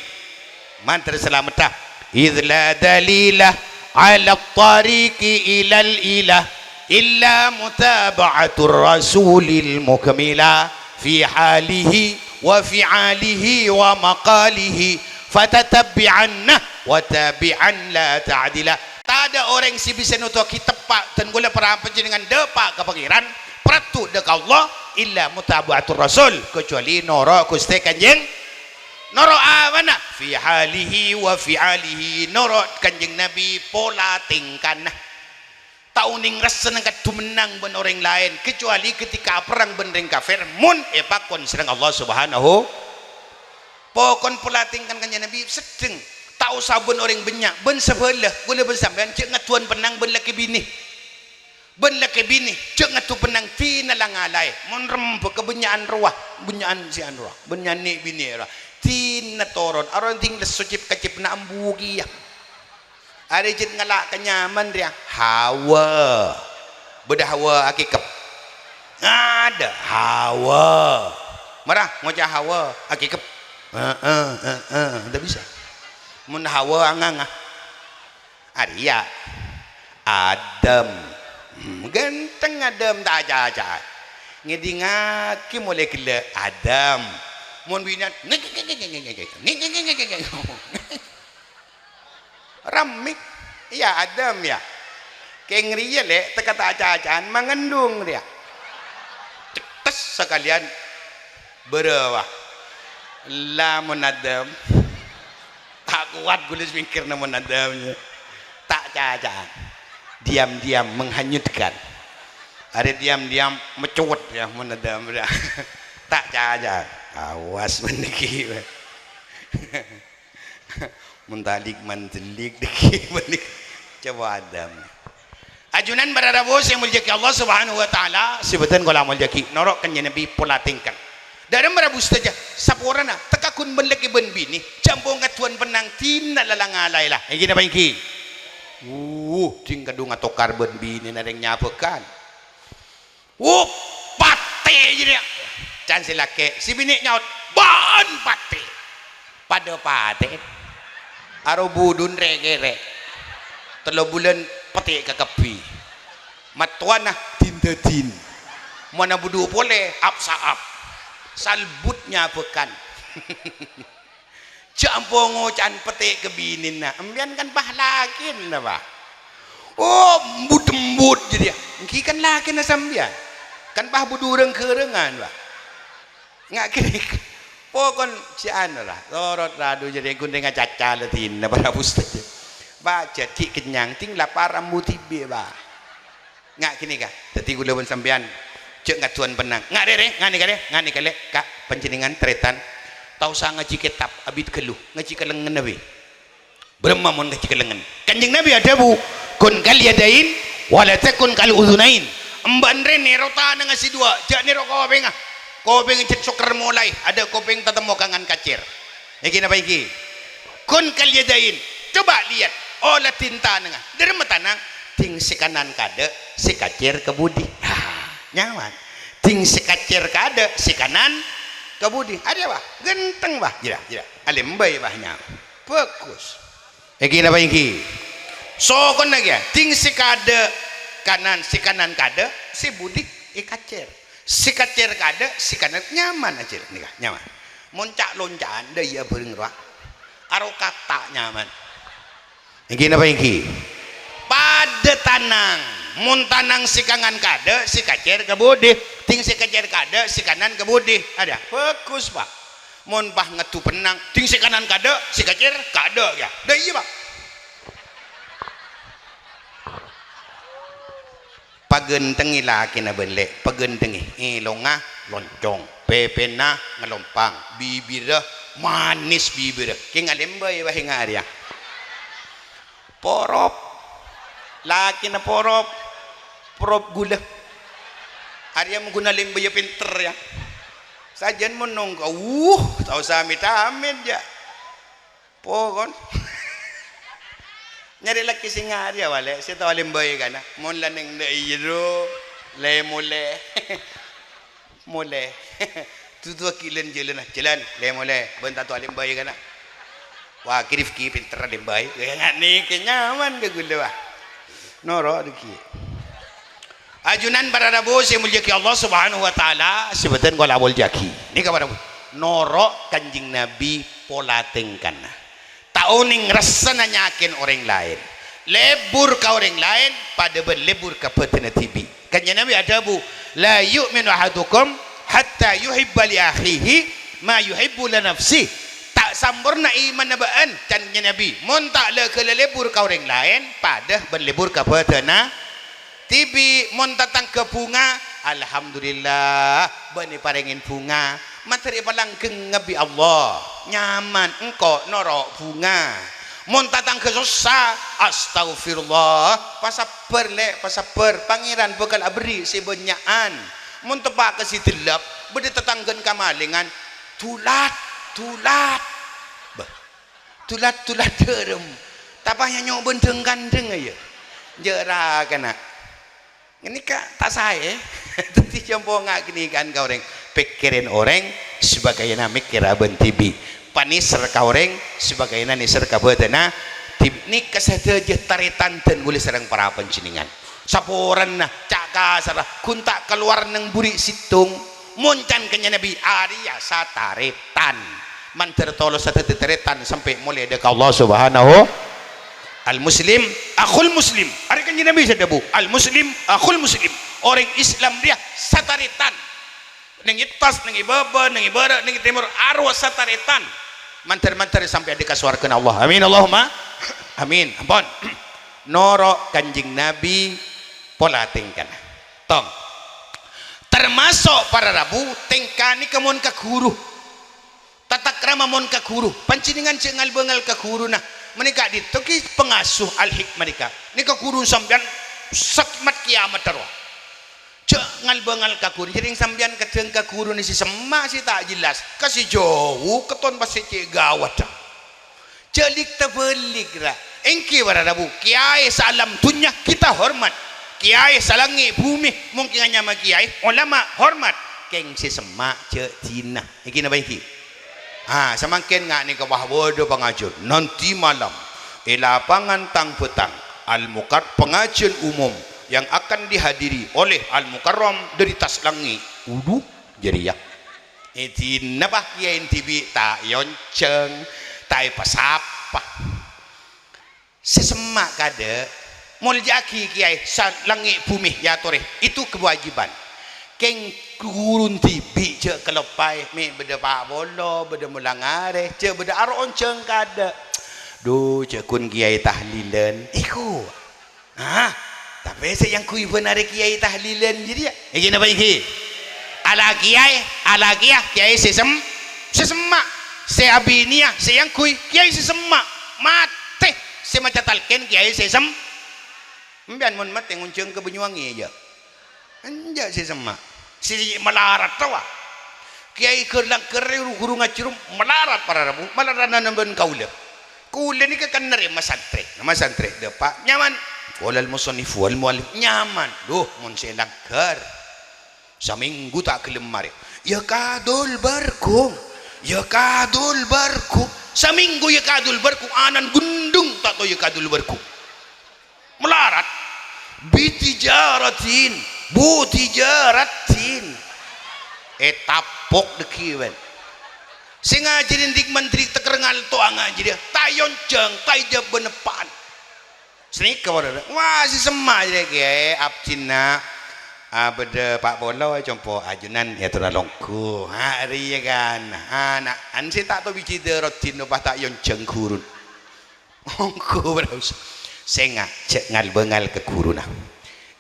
mantra selamat dah idla dalilah ala tariqi ilal ilah illa mutaba'atur rasulil mukmila fi halihi wa fi'alihi wa maqalihi fatatabi'anna wa tabi'an la ta'dila. Tak ada orang si bisa nutuh kita pak dan gula para panjenengan depak ke pangeran pratu dek Allah illa mutaba'atur rasul kecuali noro Gusti Kanjeng noro awana fi halihi wa fi'alihi noro Kanjeng Nabi pola tingkah tauning rasa nang menang ben orang lain kecuali ketika perang ben ring kafir mun epakon serang Allah Subhanahu pokon pulatingkan kanjeng Nabi sedeng tahu sabun orang banyak ben sebelah guna ben sampean cek ngatuan penang ben laki bini cek ngatu penang tina langalai mun rempe kebenyaan ruah benyaan si anruah benyani bini ra tina toron aron ting lesujip kacip na ambugi ya ada jid ngalak kenyaman dia hawa bedah hawa akikep ada hawa marah ngocah hawa akikep tidak bisa mun hawa angang Arya Adam ganteng Adam tak aja ngedingaki mulai gila Adam mun binat ramik ya Adam ya keng ria le tekata acaan mengandung dia tes sekalian berawah lamun Adam tak kuat gulis mikir namun Adamnya tak acaan diam-diam menghanyutkan ada diam-diam mencuat ya mun Adam tak acaan awas meniki mentalik mantelik deki balik coba Adam ajunan berada bos yang muljaki Allah Subhanahu wa taala sebutan kala muljaki norok kan Nabi pola tingkang dalam merabu saja sapurana tekakun benleki ben bini campung katuan penang tina lalangalai lah iki apa iki ting kadung atau karbon bini nareng nyapekan pate jadi can silake si bini nyaut ban pate pada pate aro budun regere telo bulan petik ke kepi matuana tindatin mana budu boleh apsaap salbutnya bekan campong can petik ke binin na ambian kan pahlakin na ba embut jadi ngki kan lakin na sambian kan pah budu reng kerengan ba ngak kini pokon si lah torot radu jadi gunting caca letin na para ustaz baca ti kenyang ting lapar ambu tibe ba ngak kini ka dadi kula pun sampean cek ngatuan penang ngak dere ngani kale kak panjenengan tretan tau sa ngaji kitab abid keluh ngaji kelengen nabi berema mun ngaji kelengen kanjeng nabi ada bu kun kal yadain wala takun kal udhunain emban rene rota ngasi dua jak ni roko bengah kopeng cek suker mulai ada kopeng tetemu kangen kacir iki apa iki kun kal yadain coba lihat olah tinta nengah dari metanang ting si kanan kade si kacir ke budi nyaman ting si kacir kade si kanan ke budi ada bah genteng bah jira alim bay bah nyam bagus iki apa iki so kon lagi ting si kade kanan si kanan kade si budi kacir si kacir kada si kanan nyaman aja nikah nyaman muncak loncakan daya bering roh aro kata nyaman iki apa iki pada tanang mun tanang si kangan kada si kacir ke budi ting si kacir kada si kanan ke budi ada bagus pak mun bah ngetu penang ting si kanan kada si kacir kada ya dah iya pak pagentengi laki na benlek pagentengi ilonga loncong pepena ngalompang bibira manis bibira king alemba ya bahing arya porop laki na porop gula arya mengguna lemba ya pinter ya sajen menung tahu samit amit ya pokon nyari laki singar ya wale saya tahu lembay kana mon laneng de iro le mule mule tu kilen jalan le mule bentar tu lembay kana wah kirif ki pinter lembay kayak ni kenyaman ke gula wah noro deki ajunan para rabu si muljaki Allah subhanahu wa ta'ala sebetan gola muljaki ni kabar noro kanjing nabi pola tengkan tauning rasa nanyakin orang lain lebur ka orang lain pada berlebur ka petena tibi kanjing nabi ada bu la yu'minu ahadukum hatta yuhibba li akhihi ma yuhibbu li nafsi tak sempurna iman nabaan kanjing nabi mun tak le ke lebur ka orang lain pada berlebur ka petena tibi mon datang ke bunga alhamdulillah bani parengin bunga materi palangkeng ngabi Allah nyaman engkau norok bunga mon datang ke susah astagfirullah pasaper le pasaper pangeran bekal abri sebenyaan mon tepak ke sitilap bede tetanggen kamalingan tulat derem tapahnya nyoben deng-gandeng aja jera kena ini kak tak saya tapi campur ngak gini kan kau orang pikirin orang sebagai namik kira bentibi panis serka orang sebagai nani serka betena ini kesadaran taritan dan boleh serang para penceningan saporan nah caka sarah kuntak keluar neng buri situng muncan kenya nabi Arya sataritan manter tolos sataritan sampai mulai dekat Allah subhanahu al muslim akhul muslim hari kan nabi sadabu al muslim akhul muslim orang Islam dia sataritan nengi tas nengi baba nengi barat nengi timur arwah sataritan manter sampai dikaswarkan Allah amin Allahumma amin ampun noro kanjing nabi pola tingkan tong termasuk para rabu tingkani kemun ke guru tatak rama mon ke guru pancingan cengal bengal ke guru nah menikah ditoki pengasuh al-hik mereka nikah guru sambian sakmat kiamat terus cengal bengal ke guru jadi sambian keteng ke guru ni si semak si tak jelas kasih jauh keton pasti cik gawat celik tebelik lah engki waradabu kiai salam dunya kita hormat kiai salangi bumi mungkin hanya sama kiai ulama hormat keng si semak cek Cina iki napa iki semakin ngak ni ke bawah bodoh pengajun nanti malam di lapangan tang petang al-mukar pengajian umum yang akan dihadiri oleh al-mukarram dari tas langi udu jadi ya itu napa kiai tibi tak yonceng tak pasapa sesemak kada muljaki kiai langi bumi ya toreh itu kewajiban keng gurun tibi cek kelepai mi beda pak bolo beda mulangare cek beda aron ceng kada do cek kun kiai tahlilan iku tapi saya yang kui benar kiai tahlilan jadi ya iki napa iki ala kiai sesemak saya abinia saya yang kui kiai sesemak mate saya macam talken kiai sesem mbian mun mate ngunceng ke Banyuwangi aja anja si semak si melarat tawa kiai kerlang keru guru ngacirum melarat para rabu melarat namban kaula ni kan nerima santri depak nyaman walal musannif wal muallif nyaman duh mun selangker saminggu tak kelemari ya kadul barku saminggu ya kadul barku anan gundung tak tahu ya kadul barku melarat bitijaratin butijaratin etapok dekiwen sing ngajarin dik menteri tekerengal to ngaji dia tayon ceng taija benepan sini kawan wah si semak je kiai abcina beda pak bola compo ajunan ya teralongku hari ya kan anak ansi tak tahu biji derotin opah tak yon ceng kurun ongku beraus senga cek ngal bengal ke kuruna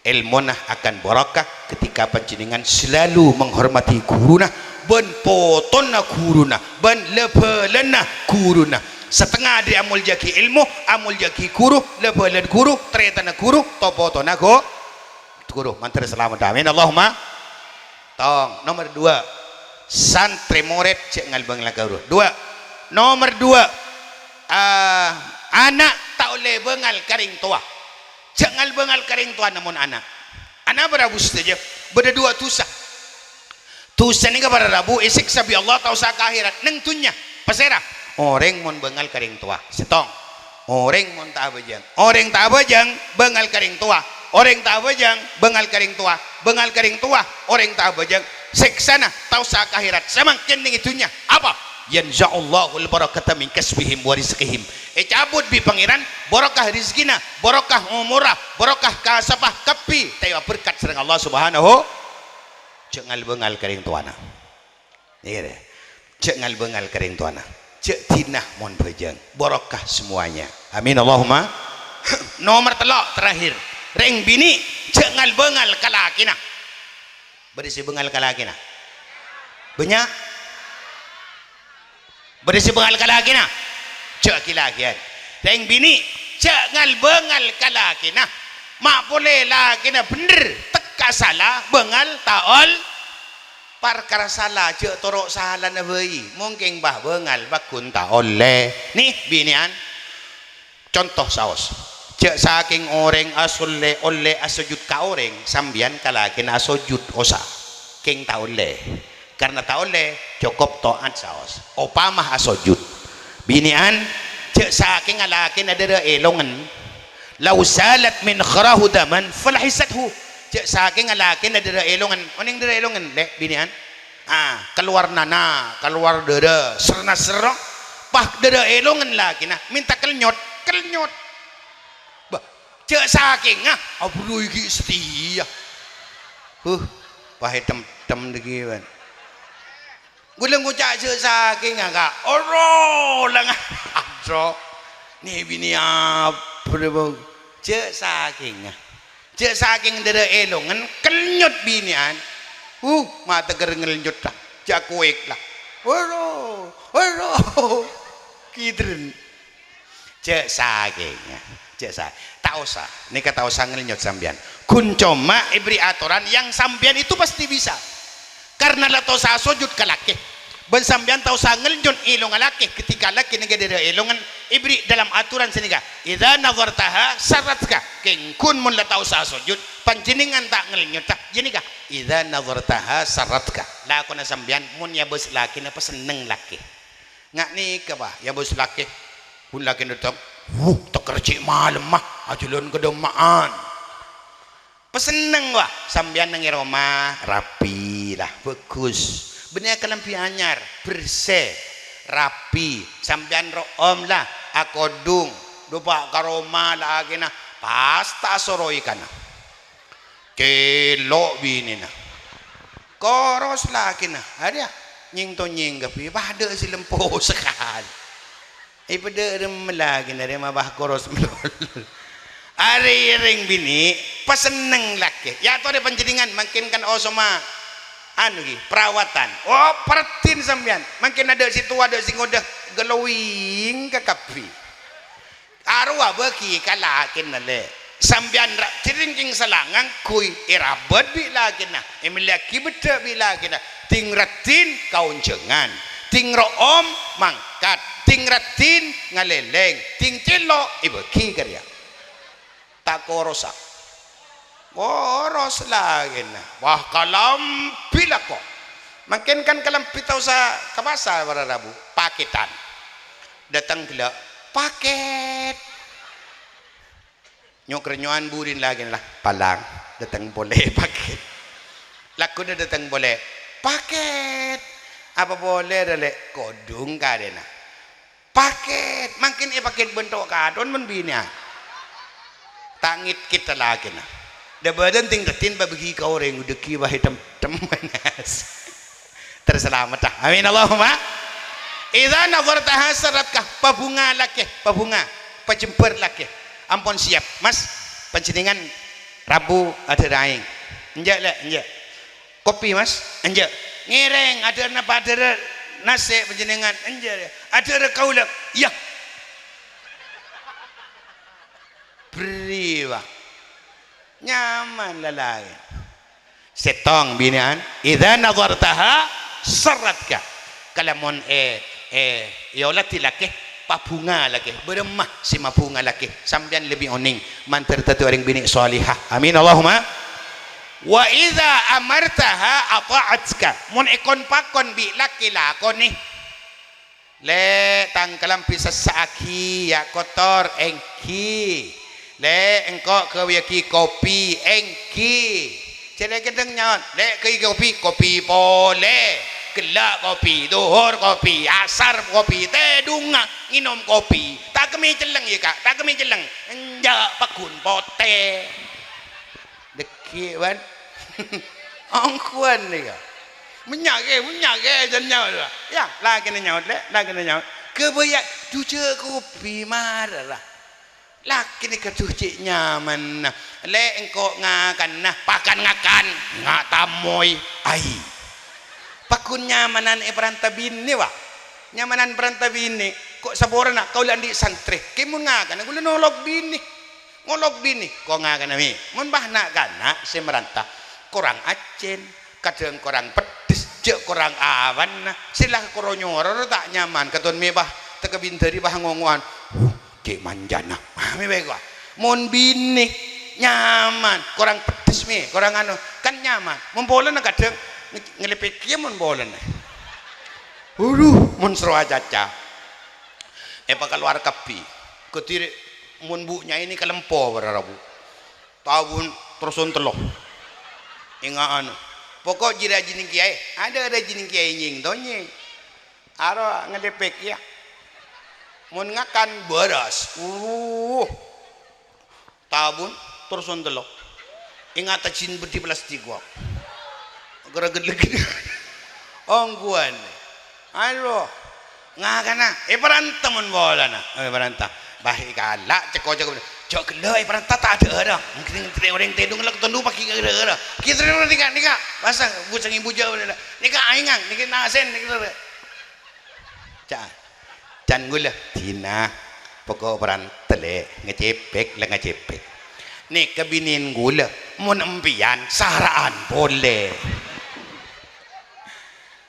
ilmu akan barakah ketika panjenengan selalu menghormati guruna ben potonna guruna ben lepelena guruna setengah dia amul jaki ilmu amul jaki guru lepelen guru tretana guru topotona guru mantra selamat amin Allahumma tong nomor 2 santri murid cek ngal bengal kau dua. Nomor dua, anak tak boleh bengal kering tua. Jangan bengal kering tua namun anak berabu saja berdua tusa ni kepada rabu isik sabi Allah tahu sa akhirat neng tunya pasera orang mon bengal kering tua setong orang mon tak abajang bengal kering tua orang tak abajang bengal kering tua orang tak abajang seksana tahu sa akhirat semakin ning itunya apa yanza'ullahu al-barakata min kasbihim wa rizqihim cabut bi pangeran barakah rizkina barakah umurah barakah kasapah kapi tayo berkat sareng Allah subhanahu cengal bengal kering tuana iya deh cengal bengal kering tuana cek tinah mon bejeng barakah semuanya amin Allahumma. Nomor telok terakhir reng bini cengal bengal kalakina berisi bengal kalakina banyak berisi bengal kalakina cek kilakian reng bini jangan bengal kalakina mak boleh lakina bener teka salah bengal taol perkara salah cek torok salah na bayi mungkin bah bengal bakun taol le nih binian contoh saos cek saking orang asulle oleh asujud ka orang sambian kalakina asujud osa king taol le karena tak oleh cukup taat saos opamah asojud binian cek saking alakin ada elongan lau salat min kharahu daman falahisathu cek saking alakin ada elongan oning ada elongan lek binian keluar nana keluar dada serna serok pah dada elongan lagi nah minta kelnyot bah cek saking abru iki setia pah tem degiwan gulang ngucak je saking agak oro lang adro ni bini apa bang je saking dere elongan kelnyot binian mata gerengel nyot lah jakuik lah oro kidren je saking tak usah ni kata usah ngelnyot sambian kun cuma ibri aturan yang sambian itu pasti bisa karena la tau sa sujud ka laki ben sambian tau sa ngeljun ilong laki ketika laki nega dere ilongan ibri dalam aturan seniga idza nazartaha saratka king kun mun la tau sa sujud panjenengan tak ngelnyut tak jenika idza nazartaha saratka la kuna sambian mun ya bos laki na peseneng laki ngak ni ke bah ya bos laki pun laki datang tak kerja malam mah ajulun kedomaan peseneng wah sambian nang rumah rapi lah bagus bener kelampi anyar bersih rapi sambian room lah akodung lupa karoma lagi nah pasta soroi kana kelo bini nah koros lagi nah ada nying to nying gapi pada si lempo sekali pada rem lagi nah rem bah koros melol ari ring bini peseneng laki ya tu ada penjaringan makin kan sama anu gi perawatan pertin sampean makin ada situ ada sing udah glowing ke kapi arwah beki kalakin le sampean ciringking selangang kui irabet bi lagi nah emilaki beda bi lagi nah tingratin kaunjengan tingroom mangkat tingratin ngaleleng ting celo ibeki karya tak korosak koros lagi nah wah kalampi lah kok makin kan kalampi tahu sa kabasa pada rabu paketan datang gila paket nyok renyoan burin lagi lah palang datang boleh paket laku dah datang boleh paket apa boleh dale kodung kadena paket makin paket bentuk kadon membina tangit kita lagi nah dah badan tingkatin bagi kau orang udah kiwah hitam temenas terselamat dah amin Allahumma. Idza nazartaha saratkah pabunga laki pabunga pajemper laki ampun siap mas panjenengan rabu ada daing enjak lah enjak kopi mas enjak ngireng ada napa ada nasi panjenengan enjak ada kau lah ya beriwa nyaman lalai setong binian idza nazartaha serat ka kalamon yolati laki pabunga laki beremah si mabunga laki sambian lebih oning mantar tatu orang bini salihah amin Allahumma wa idza amartaha ata'atka mun ikon pakon bi laki lakon ni le tangkalam pisah saaki ya kotor engki le engkau kewiyaki kopi engki jadi kedeng nyaut le ke kopi boleh gelak kopi, duhur kopi, asar kopi, tedunga minum kopi. Tak kami celeng ya kak, tak kami celeng. Enjak pakun pote. Dekik kan? Angkuan ni kak. Menyake jan nyaut. Ya, lagi ni nyaut le, lagi ni nyaut. Kebayak cuci kopi marah lah. Laki ni kecuci nyaman. Le engkau ngakan nah, pakan ngakan, ngak tamoy ai. Pakun nyamanan perantabin ni wah nyamanan perantabin ni kok saborana kau landi santri kemun ngakan aku nolok bini kau ngakan nami mun bah nak kana semeranta kurang acen kadang kurang pedes je kurang awan silah koronyoro tak nyaman katon me bah tekebin dari bah ngongoan cek manjana me bae gua mun bini nyaman kurang pedes me kurang anu kan nyaman mun bola nak kadang ngelepek kia mun bolen mun seroa caca keluar kapi ketiri mun bunya ini kelempo berarabu tahun terusun telok inga anu pokok jira jining kiai ada jining kiai nying donye aro ngelepek ya mun ngakan beras tahun terusun telok ingat tajin beti plastik gua gereg-gereg ongguan aduh ngakana perantah mun bola na perantah bah ikala ceko cok gelo perantah tak ada dah mungkin orang tedung lak tendu paki gara-gara kita nika pasang bucang ibu jauh nika aingang nika nasen nika can gula tina pokok perantah le ngecepek le ngecepek nih kebinin gula mun empian saraan boleh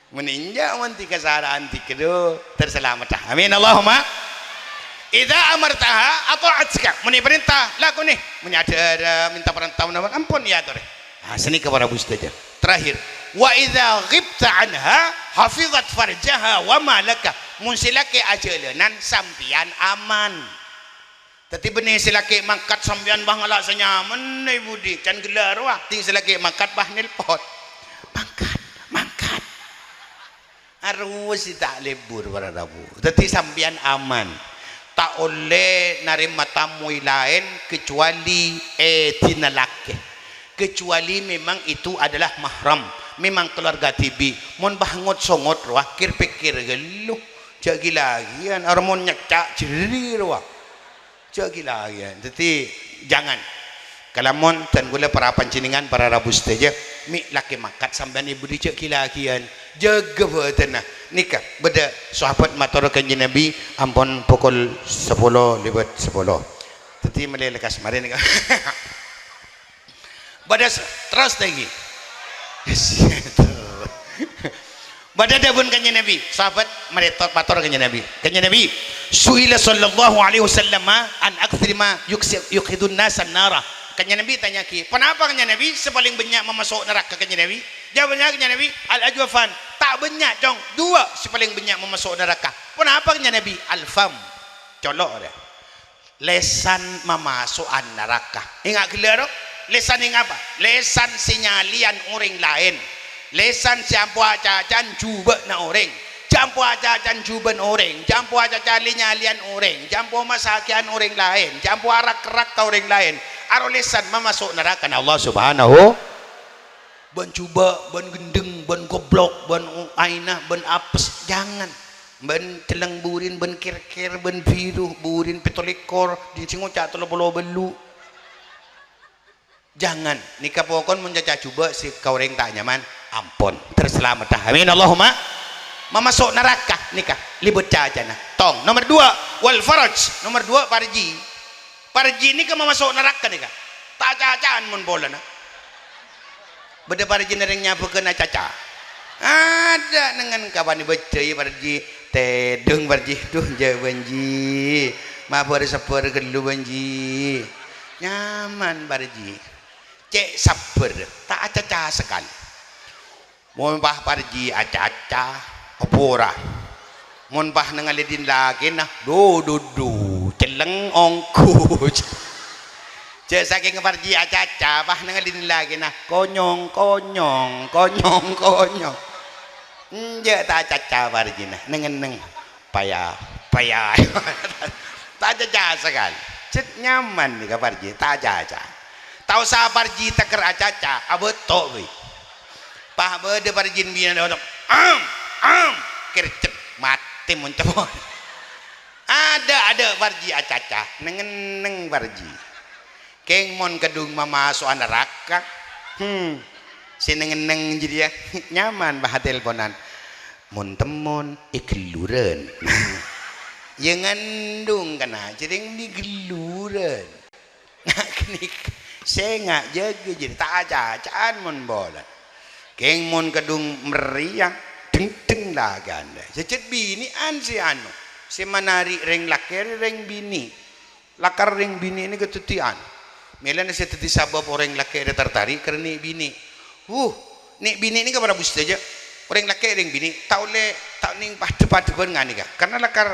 meninjau manti kesaraan dikedo terselamat amin Allahumma idza amartaha ata'atka meni perintah laku nih menyadar minta perintah menawan ampun ya tore seni kepada bustaja terakhir wa idza ghibta anha hafizat farjaha wa malaka mun silake ajelenan sampian aman tadi benih silake mangkat sampian bangala senyaman nih budi can gelar wah ting silake mangkat bah nelpot mangkat harus tak lebur para rabu tetapi sampian aman tak oleh narima tamu lain kecuali tinalake kecuali memang itu adalah mahram memang keluarga tibi mun bangot songot roh kir pikir geluh jagi lagi kan hormon nyecak jeri roh jagi lagi jadi jangan kalamon dan gula para pancingan para rabu saja mi laki makat sampean ibu dicek kilakian jaga betena nikah beda sahabat matur kanjeng Nabi ampun pukul 10 lewat 10 tadi melelekas mari nikah beda terus lagi beda dabun kanjeng Nabi sahabat meretot matur kanjeng Nabi suila sallallahu alaihi wasallam an aktsima yukhidun nasan nara kanjeng Nabi tanya ki kenapa kanjeng Nabi sepaling banyak memasuk neraka kanjeng Nabi jawabannya kanjeng Nabi al-ajwafan tak banyak dong dua sepaling banyak memasuk neraka kenapa kanjeng Nabi al-fam colok dia lesan memasukan neraka ingat gila dong lesan yang apa lesan sinyalian orang lain lesan siapa aja cuba na orang jampu aja juban orang jampu aja linyalian orang jampu masakian orang lain jampu arak-arak ke orang lain aro lesan memasuk neraka Allah subhanahu ban cuba ban gendeng ban goblok ban aina ban apes jangan ban celeng burin ban kir-kir ban biru burin pitolikor di cingocak tolo belu jangan nikah pokon mencaca cuba si kau orang tak nyaman ampun terselamat amin Allahumma memasuk neraka nikah libut cajana tong nomor 2 wal faraj nomor 2 parji ni kan memasuk neraka nikah tak cacaan mun bola na beda parji nereng nyapu kena caca ada dengan kawan baca ya Parji tedung Parji tuh je banji mabur sabar gelu banji nyaman Parji cek sabar tak aca-aca sekali mau pah Parji aca-aca apa ora mun pah nengalidin lagi nah do celeng ongku cek saking Parji aca-aca pah nengalidin lagi nah konyong ya tak caca Parji nah neng payah tak caca sekali cet nyaman nih Parji tak caca tahu sah Parji teker acaca abotok we pah bede Parji bina dok kercep mati muncul ada Parji acaca neng Parji keng mon kedung mama so neraka si neng jadi ya nyaman bah teleponan mun temon igeluren ya ngandung kana jadi digeluren nah kini saya nggak jaga jadi tak acaan mun bola keng mun kedung meriang deng lah ganda cecet bini si anu si manari reng lakar reng bini lakar reng bini ini ketutian melan saya teti sabab orang lakar tertarik karena bini nek bini ini kepada bus saja orang laki orang bini tak ning padu ngani ka karena lakar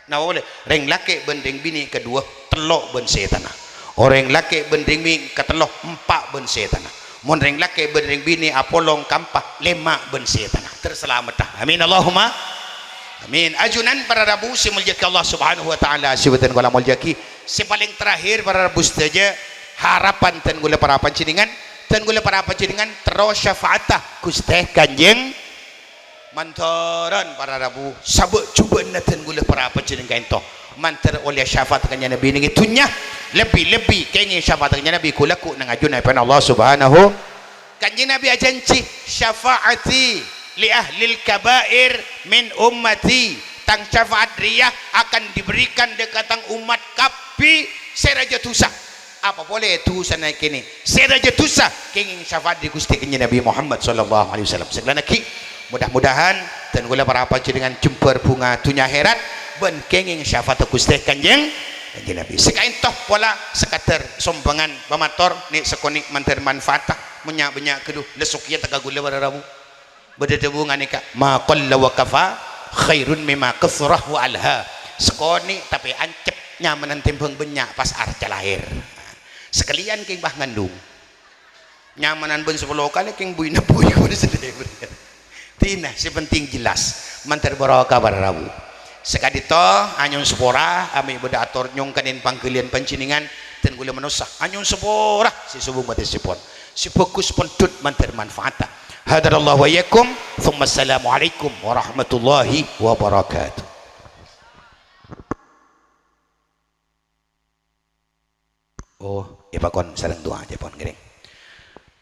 nah oleh orang laki bendeng bini kedua telok ben setan orang laki bendeng bini ketelok 4 ben setan mon orang laki bendeng bini apolong kampah 5 ben setan terselamat amin Allahumma amin ajunan para rabu si muljaki Allah subhanahu wa ta'ala sibutan kala muljaki si paling terakhir para rabu saja harapan dan gula para pancingan dan gula para panjenengan terus syafaatah Gusti Kanjeng mantaran para rabu sabuk cuba dan gula para panjenengan itu mantar oleh syafaat kanjeng Nabi ini itunya lebih kenging syafaat kanjeng Nabi kulaku nang ajun Allah subhanahu kanjeng Nabi ajanci syafaati li ahlil kabair min ummati tang syafaat riyah akan diberikan dekatang umat kapi seraja tusa apa boleh tu sana kini seraja tusa kenging syafaat di Gusti kanjeng Nabi Muhammad sallallahu alaihi wasallam segala ki mudah-mudahan dan gula para apa dengan jemper bunga tunya herat ben kenging syafaat Gusti kanjeng Nabi sekain toh pola sekater sombangan pamator ni sekonik manter manfaat menyak keduh lesuk ya taga gula para rabu berdebu nganika ma qalla wa kafa khairun mimma kathrah wa alha sekoni tapi ancep nyamanan timbang benyak pas arca lahir sekalian keng bah ngandung nyamanan ben 10 kali keng buina bui kudu sedih tina si penting jelas mantar baraka para rabu sekadito anyun sepora ami beda atur nyong kanin pangkelian panciningan dan gula menusah anyun sepora si subung mati sipon si fokus pentut mantar manfaata hadarallahu wa yakum thumma assalamualaikum warahmatullahi wabarakatuh. Oh ya pakon sareng doa aja pon gering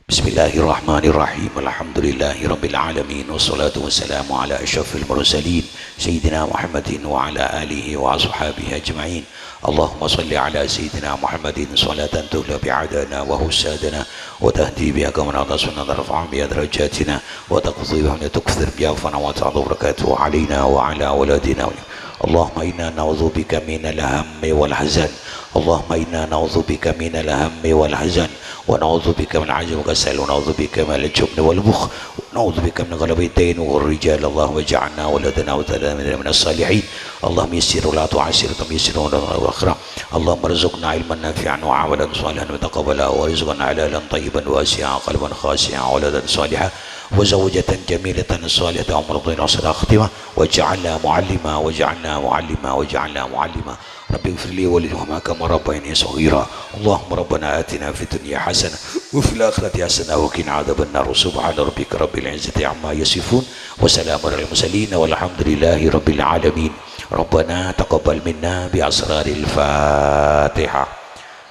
Bismillahirrahmanirrahim alhamdulillahi rabbil alamin wassalatu wassalamu ala asyrafil mursalin sayyidina Muhammadin wa ala alihi wa ashabihi ajma'in Allahumma salli ala sayyidina Muhammadin salatan tuhla bi'adana wa husadana wa tahdi biha kamana tasuna tarfa'a biha darajatina wa taqdi biha tukthir biha fana wa ta'adhu barakatuhu alayna wa ala waladina Allahumma inna na'udhu bika minal hammi wal hazan Allahumma inna na'udhu bika minal hammi wal hazan ونعوذ بك من العجز والكسل ونعوذ بك من الجبن والبخل ونعوذ بك من غلبة الدين والرجال اللهم اجعلنا ولدنا وتلاميذنا من الصالحين اللهم يسر ولا تعسر يسر ولا واخرة اللهم ارزقنا علما نافعا وعملا صالحا وتقبلا وارزقنا حلالا طيبا واسعا قلبا خاشعا ولدا صالحا وزوجة جميلة صالحة ومرضين وصلاة خاتمة واجعلنا معلما ربي اغفر لي ولدهما كما ربياني صغيرا اللهم ربنا آتنا في الدنيا حسنة وفي الآخرة حسنة وقنا عذاب النار سبحان ربك رب العزة عما يصفون وسلام على المرسلين والحمد لله رب العالمين ربنا تقبل منا بأسرار الفاتحة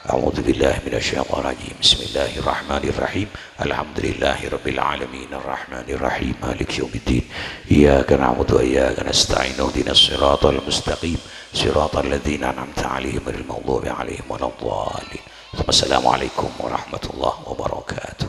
أعوذ بالله من الشيطان الرجيم بسم الله الرحمن الرحيم الحمد لله رب العالمين الرحمن الرحيم مالك يوم الدين إياك نعبد وإياك نستعين اهدنا الصراط المستقيم صراط الذين أنعمت عليهم غير المغضوب عليهم ولا الضالين ثم السلام عليكم ورحمة الله وبركاته.